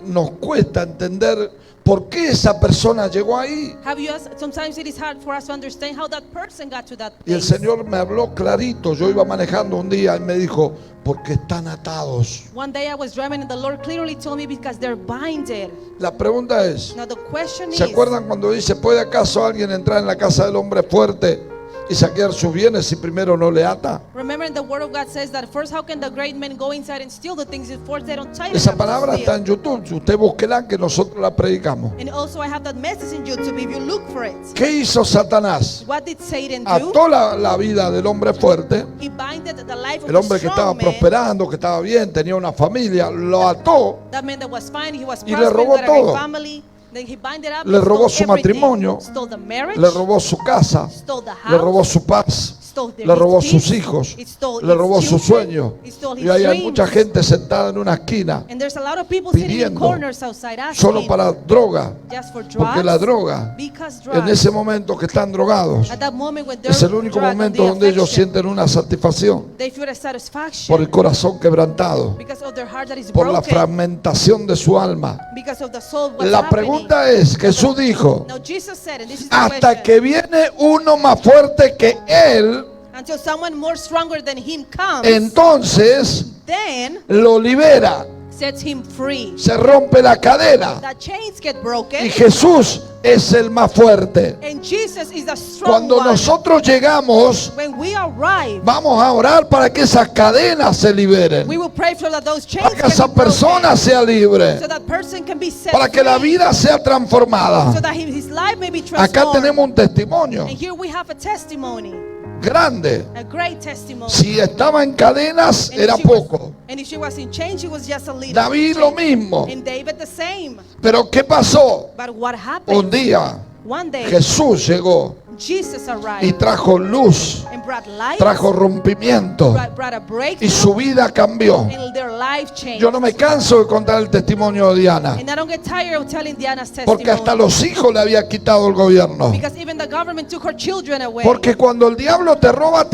nos cuesta entender por qué esa persona llegó ahí.
Have you asked, sometimes it is hard for us to understand how that person got to that
Y el
place.
Señor me habló clarito. Yo iba manejando un día y me dijo, porque están atados.
One day I was driving and the Lord clearly told me because they're binded.
La pregunta es,
Now the question
¿se
is,
acuerdan cuando dice, ¿puede acaso alguien entrar en la casa del hombre fuerte y saquear sus bienes si primero no le ata?
remember the word of God says that first how can the great men go inside and steal the things before they don't tie
Esa
them
palabra
to
está
steal?
en YouTube. Usted búsquela que nosotros la predicamos.
And also I have that message in YouTube if you look for it.
¿Qué hizo Satanás?
What did Satan do?
Ató la vida del hombre fuerte,
He binded the life of
el hombre
the
que estaba
strong man.
prosperando, que estaba bien, tenía una familia, lo ató,
That man that was fine, he was
Y le
prosperous,
robó
had a great
todo.
family. Then he binded up,
Le
and
robó
stole
su
everything.
matrimonio,
Stole the marriage,
le robó su casa,
stole the house,
le robó su paz,
stole
le robó
his
sus
peace,
hijos,
he stole
le
his
robó sus
children,
sueños.
he stole
Y
his
ahí hay
dreams.
mucha gente sentada en una esquina
And there's a lot of people sitting in
pidiendo
corners outside
solo
asking
para droga,
just for drugs.
porque la droga,
Because
en
drugs,
ese momento que están drogados,
at that moment when they're
es el único
drugged,
momento
the
donde ellos
affection,
sienten una satisfacción
they feel a satisfaction
por el corazón quebrantado,
because of their heart that is
por la
broken,
fragmentación de su alma.
because of the soul what's
La
happening.
pregunta es, Jesús dijo,
Now Jesus said, and this is the
hasta
question,
que viene uno más fuerte que él,
until someone more stronger than him comes,
entonces
then
lo libera,
sets him free.
se rompe la cadena
The chains get
y
broken,
Jesús es el más fuerte.
and Jesus is the strong
Cuando
one.
nosotros llegamos,
When we arrive,
vamos a orar para que esas cadenas se liberen,
we will pray for that those chains
para que
can
esa
be broken,
persona sea libre,
so that person can be set
para que la
free,
vida sea transformada.
so that his life may be
Acá
transformed.
tenemos un testimonio
And here we have a testimony,
grande.
a great testimony.
Si estaba en cadenas
And
era
if she was-
poco.
and if she was in chains, she was just a little.
David lo mismo.
And David the same.
Pero ¿qué pasó?
But what happened?
Un día
One day,
Jesús llegó
Jesus
y
arrived
trajo luz,
and brought light,
trajo rompimiento
brought a
y
breakthrough,
su vida cambió.
and their life changed.
Yo no me canso de contar el testimonio de Diana,
And I don't get tired of telling Diana's
porque hasta
testimony.
los hijos le había quitado el gobierno.
Because even the government took her children away.
Porque cuando el diablo te roba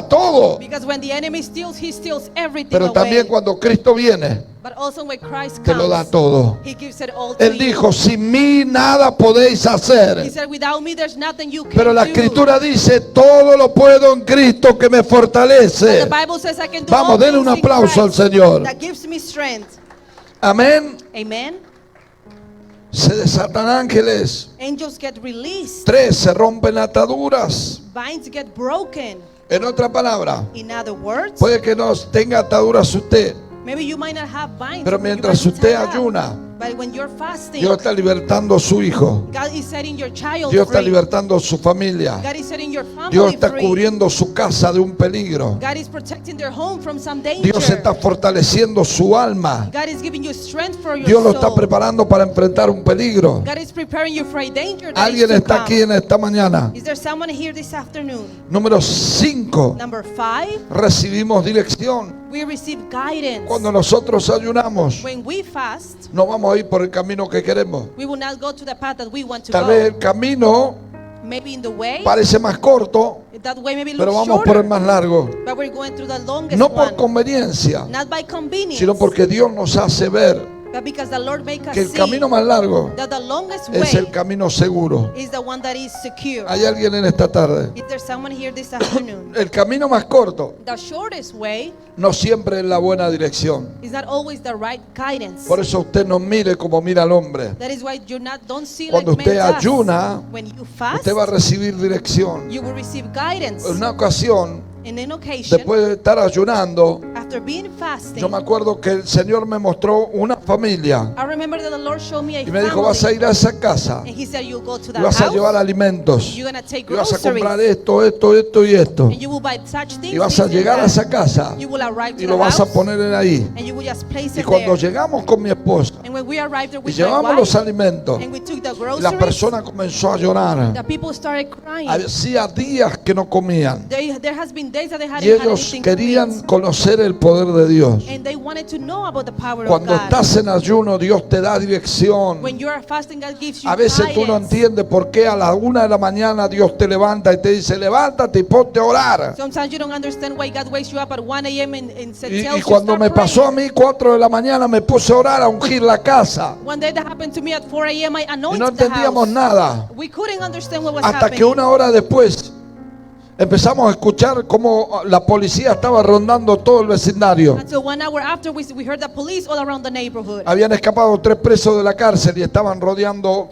todo.
Because when the enemy steals, he steals everything
Pero
away.
también cuando Cristo viene,
But also when Christ
te lo da
comes,
todo.
he gives it all to
Él
you.
dijo, sin mí nada podéis
He
hacer.
said, without me, there's nothing you can
Pero la
do.
escritura dice, todo lo puedo en Cristo que me
The
fortalece.
Bible says I can do
Vamos,
all
denle un
things in
aplauso al
Christ
Señor.
that gives me strength.
Amén.
Amen.
Se desatan ángeles.
Angels get released.
3, se rompen ataduras.
Binds get broken.
En otra palabra,
In other words,
puede que no tenga ataduras usted,
Maybe you might not have vines.
Pero
or you
mientras
might be
usted
tied up.
ayuna,
But when you're fasting,
Dios está libertando a su hijo.
God is setting your child
Dios está
free.
libertando a su familia.
God is setting your family
Dios está
free.
cubriendo su casa de un peligro.
God is protecting their home from some danger.
Dios está fortaleciendo su alma.
God is giving you strength for your
Dios lo
soul.
está preparando para enfrentar un peligro.
God is preparing you for a danger that
Alguien
is to
está
come.
aquí en esta mañana.
Is there someone here this afternoon?
Número 5.
Number 5,
Recibimos dirección.
we receive guidance.
Cuando nosotros ayunamos,
When we fast,
no vamos a ir por el camino que queremos.
we will not go to the path that we want to
Tal
go.
vez el camino
Maybe in the way,
parece más corto,
that way maybe
pero
looks
vamos por el
shorter,
más largo.
but we're going through the longest
No por
one.
conveniencia,
Not by convenience,
sino porque Dios nos hace ver
but because the Lord make us
que el
see
camino más largo
that the longest
es el
way
camino seguro.
is the one that is secure.
¿Hay alguien en esta tarde?
Is there someone here this afternoon?
El camino más corto
The shortest way
no siempre es la buena dirección.
is not always the right guidance.
Por eso usted no mire como mira al hombre.
That is why don't see
Cuando
like
usted
man does.
ayuna,
When you fast,
Usted va a recibir dirección.
you will receive guidance.
En una ocasión,
In an occasion,
después de estar ayunando,
after being fasting,
yo me acuerdo que el Señor me mostró una familia
I remember that the Lord showed me a
y me dijo, vas a
family,
ir a esa casa
and He said, you'll go to
y
that
vas a
house,
llevar alimentos
you're going to take
y vas a
groceries,
comprar esto, esto, esto y esto
and you will buy such things,
y vas a
this and
llegar a
that.
esa casa
You will arrive to
y
the
lo vas a
house,
poner ahí.
and you will just place
Y
it
cuando
there.
llegamos con mi esposa
And when we arrived there
y
with my
llevamos
wife,
los alimentos,
and we took the
la
groceries,
persona comenzó a llorar.
the people started crying.
Hacía días que no comían
There has been days that they
y
hadn't had
ellos
anything to
querían
eat,
conocer el poder de Dios.
and they wanted to know about the power
Cuando
of God.
estás en ayuno, Dios te da dirección.
When you are fasting, God gives you
A veces tú no
guidance.
entiendes por qué a la 1 de la mañana Dios te levanta y te dice, levántate y ponte a orar.
Sometimes you don't understand why God wakes you up at 1 a.m. and tells
Y
you
cuando
start
me pasó a
praying.
mí 4 de la mañana me puse a orar, a ungir la casa.
One day that happened to me at 4 a.m. I
Y
anointed
no
the
entendíamos
house.
nada.
We couldn't understand what was
Hasta
happening.
que una hora después empezamos a escuchar cómo la policía estaba rondando todo el vecindario.
Until 1 hour after, we heard the police all around the neighborhood.
Habían escapado 3 presos de la cárcel y estaban rodeando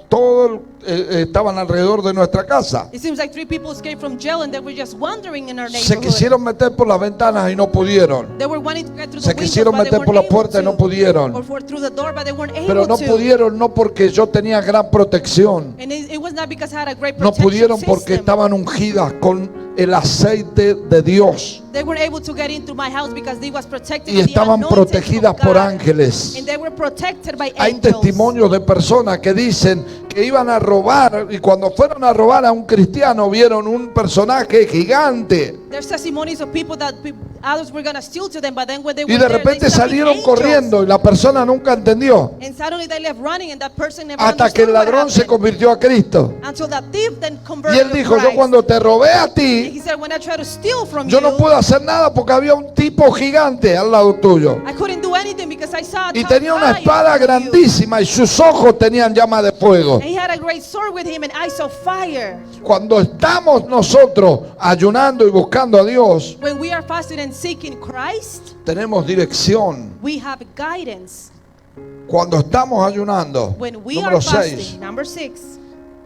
estaban alrededor de nuestra casa.
It seems like 3 people escaped from jail and they were just wandering in our
Se
neighborhood.
quisieron meter por las ventanas y no pudieron.
They were wanting to get through the
Se
windows,
quisieron
but they
meter
weren't
por la
able
puerta y
to.
no pudieron.
Or through the door, but they weren't able
Pero no
to.
pudieron no porque yo tenía gran protección.
And it was not because I had a great
No
protection
pudieron porque
system.
estaban ungidas con el aceite de Dios.
They weren't able to get into my house because they was protected
Y
with the
estaban
anointing
protegidas
of
por
God.
ángeles.
And they were protected by
Hay
angels.
testimonios de personas que dicen que iban a robar y cuando fueron a robar a un cristiano vieron un personaje gigante
There's testimonies of people that others were going to steal to them, but then when they
y
were
de
there,
repente
they saw
salieron
angels.
corriendo y la persona nunca entendió
And suddenly they left running and that person never
hasta que el
understood what
ladrón se
happened.
convirtió a Cristo.
Until the thief then
Y
converted
él
to
dijo, yo
Christ.
cuando te robé a
And
ti,
he said, when I tried to steal from
yo
you,
no pude hacer nada porque había un tipo gigante al lado tuyo.
I couldn't do anything because I saw a
Y
tall
tenía una
giant
espada
with you.
grandísima y sus ojos tenían llama de fuego.
And he had a great sword with him and eyes of fire.
Cuando estamos nosotros ayunando y buscando a Dios,
When we are fasting and seeking Christ,
tenemos dirección.
we have guidance.
Cuando estamos ayunando,
When we
número
are
6,
fasting, number 6,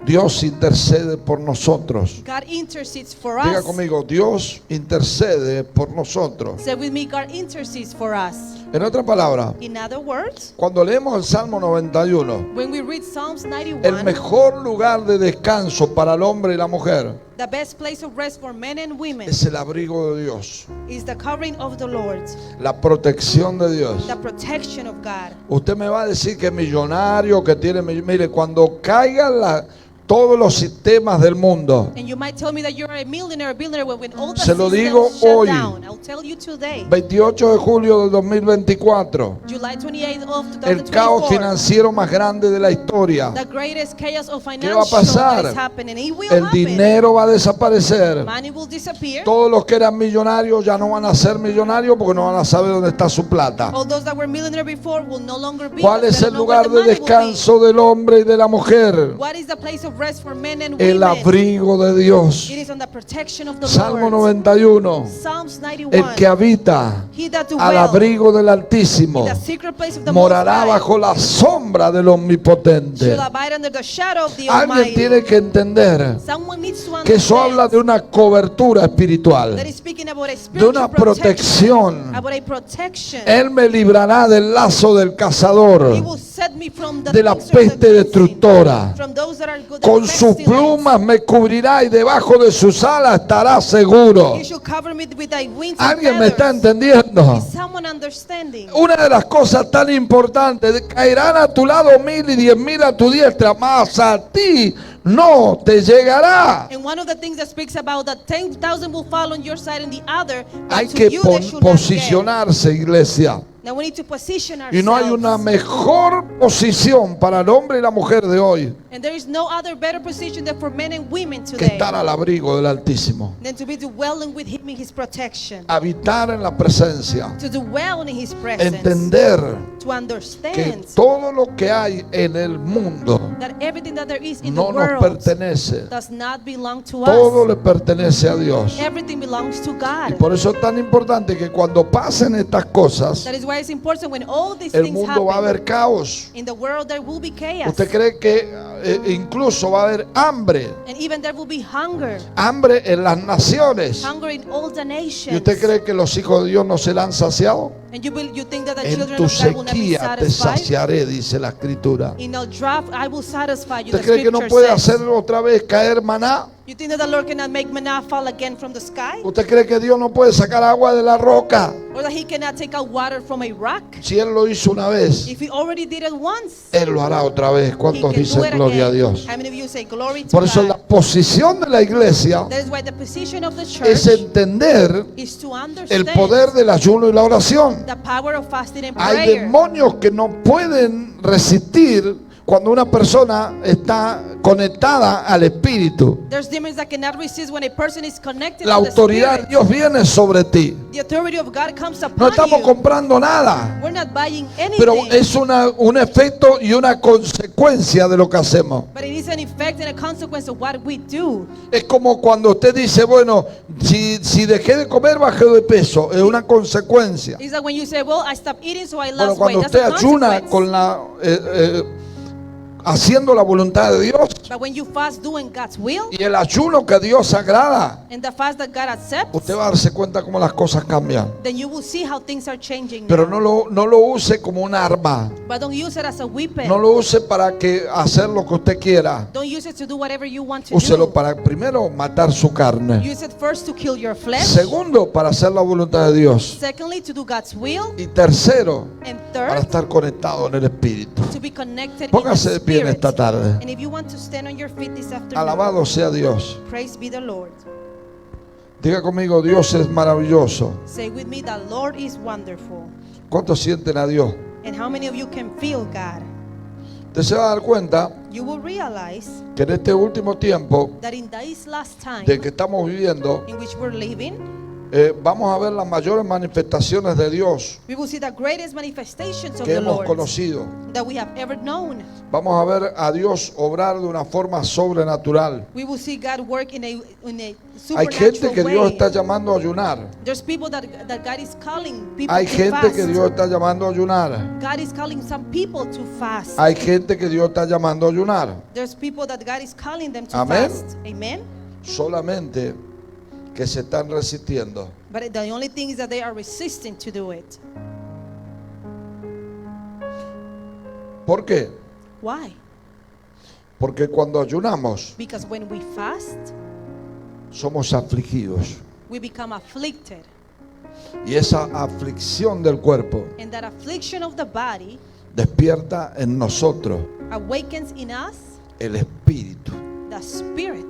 Dios intercede por nosotros.
God intercedes for
Diga
us.
conmigo, Dios intercede por nosotros.
Say with me, God intercedes for us.
En otra palabra,
In other words,
cuando leemos el Salmo 91,
when we read Psalms
el
91,
mejor lugar de descanso para el hombre y la mujer
the best place of rest for men and women
es el abrigo de Dios,
is the covering of the Lord,
la protección de Dios.
the protection of God.
Usted me va a decir que millonario, que tiene, mire, cuando caigan todos los sistemas del mundo,
And you might tell me that you're a millionaire or billionaire when all the
Se lo
systems
digo
shut
hoy.
down. I'll tell you today,
28 de julio del 2024,
July 28th of
el caos
2024,
financiero más grande de la historia.
the greatest chaos of
¿Qué va a
financial
pasar?
that is happening. It will
El
happen.
dinero va a desaparecer.
Money will disappear.
Todos los que eran millonarios ya no van a ser millonarios porque no van a saber dónde está su plata.
All those that were millionaire before will no longer be.
¿Cuál
because
es
they
el
don't know where
lugar
the
de
money will be.
descanso del hombre y de la mujer?
What is the place of rest for men and
el
women.
abrigo de Dios.
It is on the protection of the
Salmo
Lord.
91.
Psalms 91.
El que habita
He that
al
dwells
abrigo del Altísimo
in the secret place of the
morará
Most High
bajo la sombra del Omnipotente.
shall abide under the shadow of the
Alguien
Almighty.
tiene que entender
Someone needs to
que eso habla
understand
de una cobertura espiritual,
that is speaking about a
de
spiritual
una
protection,
protección.
about a protection.
Él me librará del lazo del
He
cazador,
will set me from the
de la
things of the
peste
cursing,
destructora.
from those that are good,
Con
the
sus
pestilence.
plumas me cubrirá y debajo de sus alas estará seguro.
He shall cover me with thy wings and
¿Alguien me está
feathers.
entendiendo?
Is someone understanding?
Una de las cosas tan importantes, caerán a tu lado 1000 y 10.000 a tu diestra, mas a ti no te llegará.
And one of the things that speaks about that 10,000 will fall on your side and the other, but
Hay
to
que
you they should not get.
posicionarse, iglesia.
Now we need to position
Y no hay una
ourselves.
mejor posición para el hombre y la mujer de hoy
And there is no other better position than for men and women
que
today
estar al abrigo del Altísimo.
than to be dwelling with him in his protection,
Habitar en la presencia.
to dwell in his presence,
Entender
to
que
understand
todo lo que hay en el mundo
that everything that there is in
no
the
nos
world
pertenece.
does not belong to
Todo
us.
le pertenece a Dios.
Everything belongs to
Y
God.
por eso es tan importante que cuando pasen estas cosas,
That is why it's important when all these
el
things
mundo va a
happen.
haber caos.
In the world there will be chaos.
¿Usted cree que incluso va a haber hambre?
And even there will be hunger.
Hambre en las naciones.
Hunger in all the nations.
¿Y usted cree que los hijos de Dios no serán saciados?
And you think that the
En
children
tu
of God will not be
sequía te
satisfied?
saciaré, dice la Escritura.
In a drought I will satisfy you.
¿Usted
The
cree que no
scripture
puede
says.
hacer otra vez caer maná?
You think that the Lord cannot make manna fall again from the sky?
¿Usted cree que Dios no puede sacar agua de la roca?
Or that he cannot take out water from a rock?
Si Él lo hizo una vez,
If he already did it once,
Él lo hará otra vez.
he
¿Cuántos
can
dicen
do it
gloria a
again.
Dios?
How many of you say glory to
Por eso la
God?
posición de la iglesia
That is why the position of the
es
church
entender
is to
el
understand
poder del ayuno y la oración.
the power of fasting and
Hay
prayer.
demonios que no pueden resistir cuando una persona está conectada al Espíritu.
There's demons that cannot resist when a person is connected
La
to the
autoridad de
Spirit.
Dios viene sobre ti.
The authority of God comes
No
upon
estamos
you.
comprando nada,
We're not buying anything,
pero es un efecto y una consecuencia de lo que hacemos.
but it is an effect and a consequence of what we do.
Es como cuando usted dice, bueno, si dejé de comer, bajé de peso. Es una consecuencia.
It's like when you say, well, I stopped eating so I
Bueno,
lost
cuando
weight.
usted
That's a
ayuna
consequence.
con haciendo la voluntad de Dios
But when you fast doing God's will
y el ayuno que Dios agrada,
and the fast that God accepts,
usted va a darse cuenta cómo las cosas cambian.
then you will see how things are changing
Pero
now.
no lo use como un arma.
But don't use it as a weapon.
No lo use para que hacer lo que usted quiera.
Don't use it to do whatever you want to
Úselo
do.
para primero matar su carne.
Use it first to kill your flesh.
Segundo, para hacer la voluntad de Dios.
Secondly, to do God's will.
Y tercero,
And
para
third,
estar conectado en el Espíritu.
to be connected
Póngase
in
de
the
pie en
Spirit.
esta tarde.
And if you want to stand on your feet this afternoon,
Alabado sea Dios.
praise be the Lord.
Diga conmigo, Dios es maravilloso.
Say with me, the Lord is wonderful.
¿Cuántos sienten a Dios?
And how many of you can feel God?
Usted se va a dar cuenta
You will realize
que en este último tiempo
that in this last time
de que estamos viviendo,
in which we're living,
vamos a ver las mayores manifestaciones de Dios
we will see the greatest manifestations of
que
the
hemos
Lord
conocido.
that we have ever known.
Vamos a ver a Dios obrar de una forma sobrenatural.
We will see God work in a
Hay gente
supernatural
que Dios
way.
está llamando a ayunar.
There's people that God is calling people
Hay
to
gente
fast.
que Dios está llamando a ayunar.
God is calling some people to fast.
Hay gente que Dios está llamando a ayunar.
There's people that God is calling them to
Amén.
fast. Amen.
Solamente que se están resistiendo.
But the only thing is that they are resisting to do it.
¿Por qué?
Why?
Porque cuando ayunamos
Because when we fast,
somos afligidos.
we become afflicted.
Y esa aflicción del cuerpo
And that affliction of the body
despierta en nosotros
awakens in us
el espíritu.
the spirit.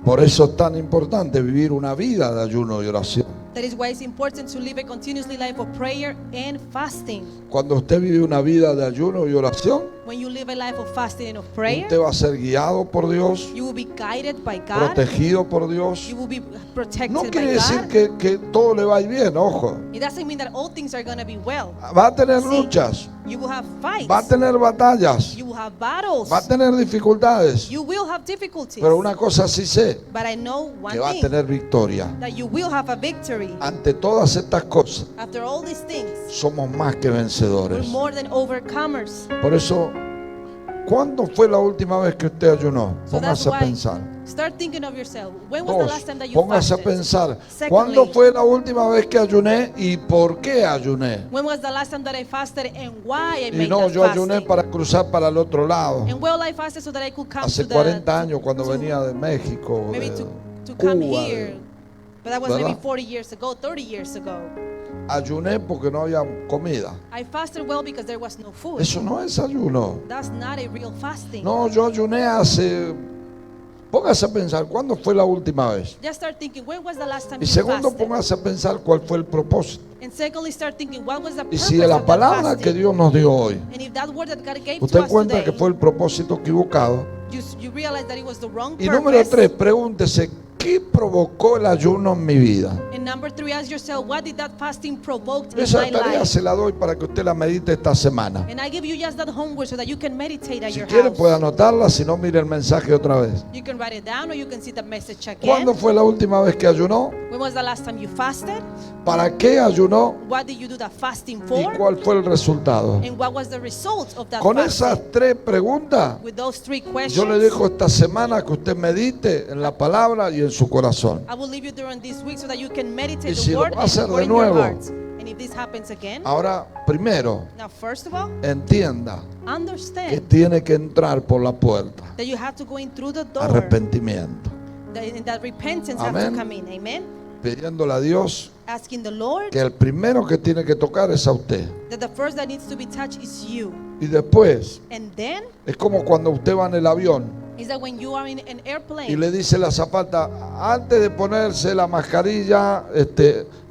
Por eso es tan importante vivir una vida de ayuno y oración.
That is why it's important to live a continuously life of prayer and fasting.
Cuando usted vive una vida de ayuno y oración,
when you live a life of fasting and of prayer,
usted va a ser guiado por Dios,
you will be guided by God.
protegido por Dios.
You will be protected
No
by
quiere decir
God.
que todo le va a ir bien, ojo.
It doesn't mean that all things are going to be well.
Va a tener
Sí.
luchas,
You will have fights.
va a tener batallas,
You will have battles.
va a tener dificultades.
You will have difficulties.
Pero una cosa sí sé,
But I know one
que va a
thing,
tener victoria.
that you will have a victory.
Ante todas estas cosas,
After all these things,
somos más que
we're
vencedores.
more than overcomers.
Por eso, ¿cuándo fue la última vez que usted ayunó?
So that's
Póngase a
why,
pensar.
start thinking of yourself. When was the
Dos,
last time that you
póngase a
fasted?
pensar.
Secondly,
¿Cuándo fue la última vez que ayuné y por qué ayuné?
when was the last time that I fasted and why I
Y
made
no,
that
yo ayuné
fasting?
para cruzar para el otro lado.
And well, I fasted so that I could come
Hace
to the
40 años cuando
to-
venía de México,
maybe
de
to come
Cuba.
here. But that was maybe
¿Verdad?
40 years ago, 30 years ago.
Ayuné porque no había comida.
I fasted well because there was no food.
Eso no es ayuno.
That's not a real fasting.
No, yo ayuné hace... Póngase a pensar, ¿cuándo fue la última vez?
Just start thinking, when was the last time
Y
you
segundo,
fasted?
póngase a pensar cuál fue el propósito.
And secondly, start thinking, what was the
Y
purpose
si la
of that
palabra que
fasting?
Dios nos dio hoy,
And if that word that God gave
usted
to us
encuentra
today,
que fue el propósito equivocado.
you realize that it was the wrong
Y número
purpose.
3, pregúntese, ¿qué provocó el ayuno en mi vida?
And number 3, ask yourself, what did that fasting provoke in
Esa
my
tarea
life?
se la doy para que usted la medite esta semana.
And I give you just that homework so that you can meditate at
Si
your
quiere
house.
puede anotarla, si no mire el mensaje otra vez.
You can write it down or you can see the message again.
¿Cuándo fue la última vez que ayunó?
When was the last time you fasted?
¿Para qué ayunó?
What did you do that fasting
¿Y
for?
cuál fue el resultado?
And what was the result of that
Con
fasting?
esas 3 preguntas,
With those 3 questions,
yo le dejo esta semana que usted medite en la palabra y en su corazón.
I will leave you during this week so that you can meditate
Y
the
si lo
word
va a hacer
and
de
word in your
nuevo.
heart. And if this happens again,
Ahora, primero,
now first of all,
entienda que
understand
tiene que entrar por la puerta.
that you have to go in through the door.
Arrepentimiento.
And that repentance has
Amén.
to come in. Amen.
Pidiéndole a Dios
Asking the Lord
que el primero que tiene que tocar es a usted.
that the first that needs to be touched is you.
Y después,
And then
es como cuando usted va en el avión
is that when you are in an airplane
y le dice la azafata, antes de ponerse la mascarilla,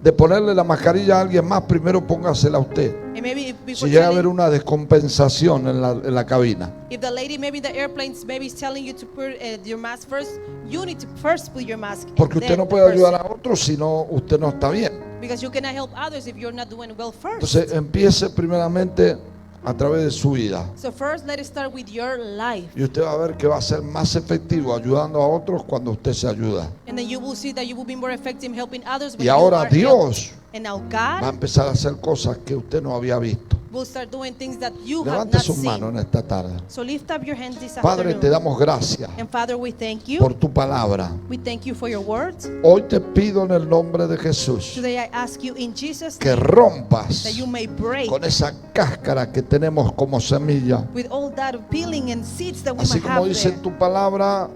de ponerle la mascarilla a alguien más, primero póngasela a usted.
and maybe
Si
before
llega a haber
telling,
una descompensación en la cabina.
if the lady maybe the airplanes maybe is telling you to put your mask first, you need to first put your mask. and
Porque usted
then
no
the
puede ayudar
person.
a otros si no, usted no está bien.
Because you cannot help others if you're not doing well first.
Entonces empiece primeramente a través de su vida.
So first, let it start with your life.
Y usted va a ver que va a ser más efectivo ayudando a otros cuando usted se ayuda.
And then you will see that you will be more effective helping others when
Y
you
ahora
are helped.
Dios
And now
va a
God
empezar a hacer cosas que usted no había visto.
will start doing things that you have
Levante
not
sus manos
seen.
en esta tarde.
So lift up your hands this
Padre, te
afternoon.
damos gracias
And Father, we thank you.
por tu palabra.
We thank you for your words.
Hoy te pido en el nombre de Jesús
Today I ask you in Jesus'
que
name
rompas
that you may break
con esa cáscara que tenemos como semilla.
with all that peeling and seeds that we
Así
might
como
have
dice
there.
tu palabra,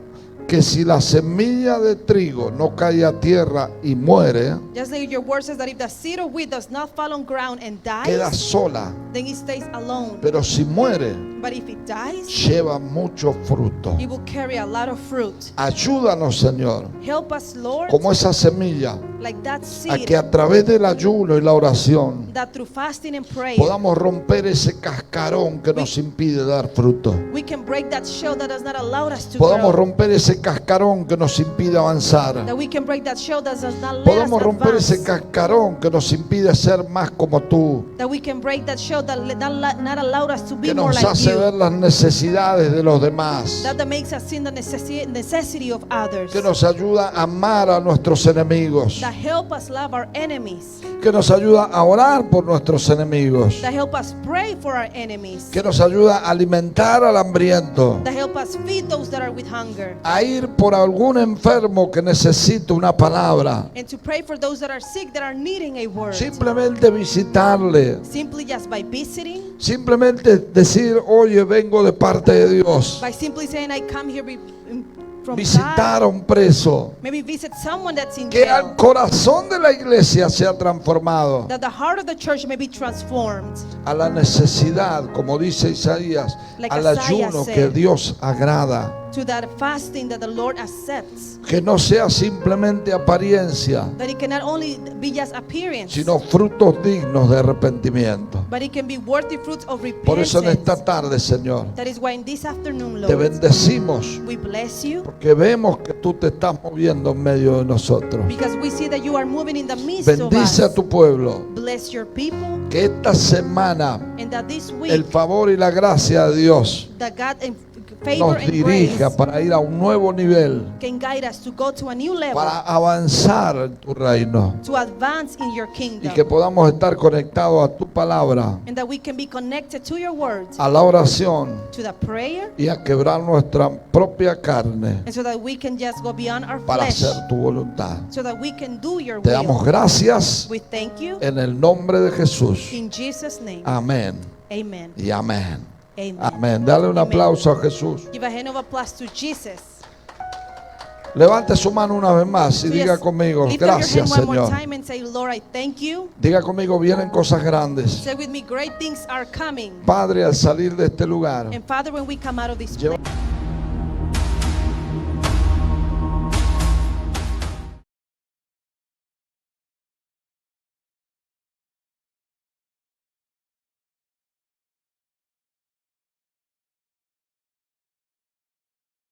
que si la semilla de trigo no cae a tierra y muere,
Just like your word says that if the seed of wheat does not fall on ground and
queda
dies,
sola.
then it stays alone.
Pero si muere,
But if it dies,
lleva mucho fruto.
it will carry a lot of fruit.
Ayúdanos, Señor,
Help us, Lord,
como esa semilla,
like that
a
seed,
que a través del ayuno y la oración
that through fasting and prayer,
podamos romper ese cascarón que nos impide dar fruto.
we can break that shell that does not allow us to
Podamos
grow.
romper ese cascarón que nos impide avanzar.
That we can break that shell that does not let
Podamos
us
romper ese
advance.
cascarón que nos impide ser más como tú,
That we can break that shell that not allow us to be
que
more
nos
like
hace ver
you.
las necesidades de los demás,
That makes us see the necessity of others.
que nos ayuda a amar a nuestros enemigos,
That help us love our enemies.
que nos ayuda a orar por nuestros enemigos,
That help us pray for our enemies.
que nos ayuda a alimentar al hambriento,
That help us feed those that are with hunger.
a ir por algún enfermo que necesite una palabra,
And to pray for those that are sick, that are needing a word.
simplemente visitarle,
Simply just by visiting,
simplemente decir, oye, vengo de parte de Dios,
by simply saying, I come here from
visitar
God.
a un preso,
Maybe visit someone that's in
que
jail.
al corazón de la iglesia sea transformado,
That the heart of the church may be transformed.
a la necesidad, como dice Isaías,
Like
al
Isaiah
ayuno
said.
que Dios agrada.
To to that fasting that the Lord accepts.
Que no sea simplemente apariencia,
That it cannot only be just appearance,
sino frutos dignos de arrepentimiento.
but it can be worthy fruits of
Por eso en
repentance.
esta tarde, Señor,
That is why in this afternoon,
te
Lord,
bendecimos
we bless you
porque vemos que tú te estás moviendo en medio de nosotros.
because we see that you are moving in the midst of
Bendice a
us.
tu pueblo.
Bless your people,
Que esta semana
and that this
el
week
favor y la gracia de Dios
that God and favor
nos
and
dirija
grace
para ir a un nuevo nivel,
can guide us to go to a new level,
para avanzar en tu reino
to advance in your
y
kingdom,
que podamos estar conectados a tu palabra,
and that we can be connected to your words,
a la oración
to the prayer,
y a quebrar nuestra propia carne
and so that we can just go beyond our
para
flesh,
hacer tu voluntad.
so that we can do your
Te damos
will.
gracias
We thank you
en el nombre de Jesús.
in Jesus' name.
Amén
Amen.
y amén.
Amen.
Amén. Dale un
Amen.
aplauso a Jesús.
Give a hand of applause to Jesus.
Levante su mano una vez más y
So
diga
yes,
conmigo,
lift up your
gracias
hand one more
Señor.
time and say, Lord, I thank you.
Diga conmigo, vienen cosas grandes.
Say with me, great things are coming.
Padre, al salir de este lugar,
And Father, when we come out of this
lleva
place,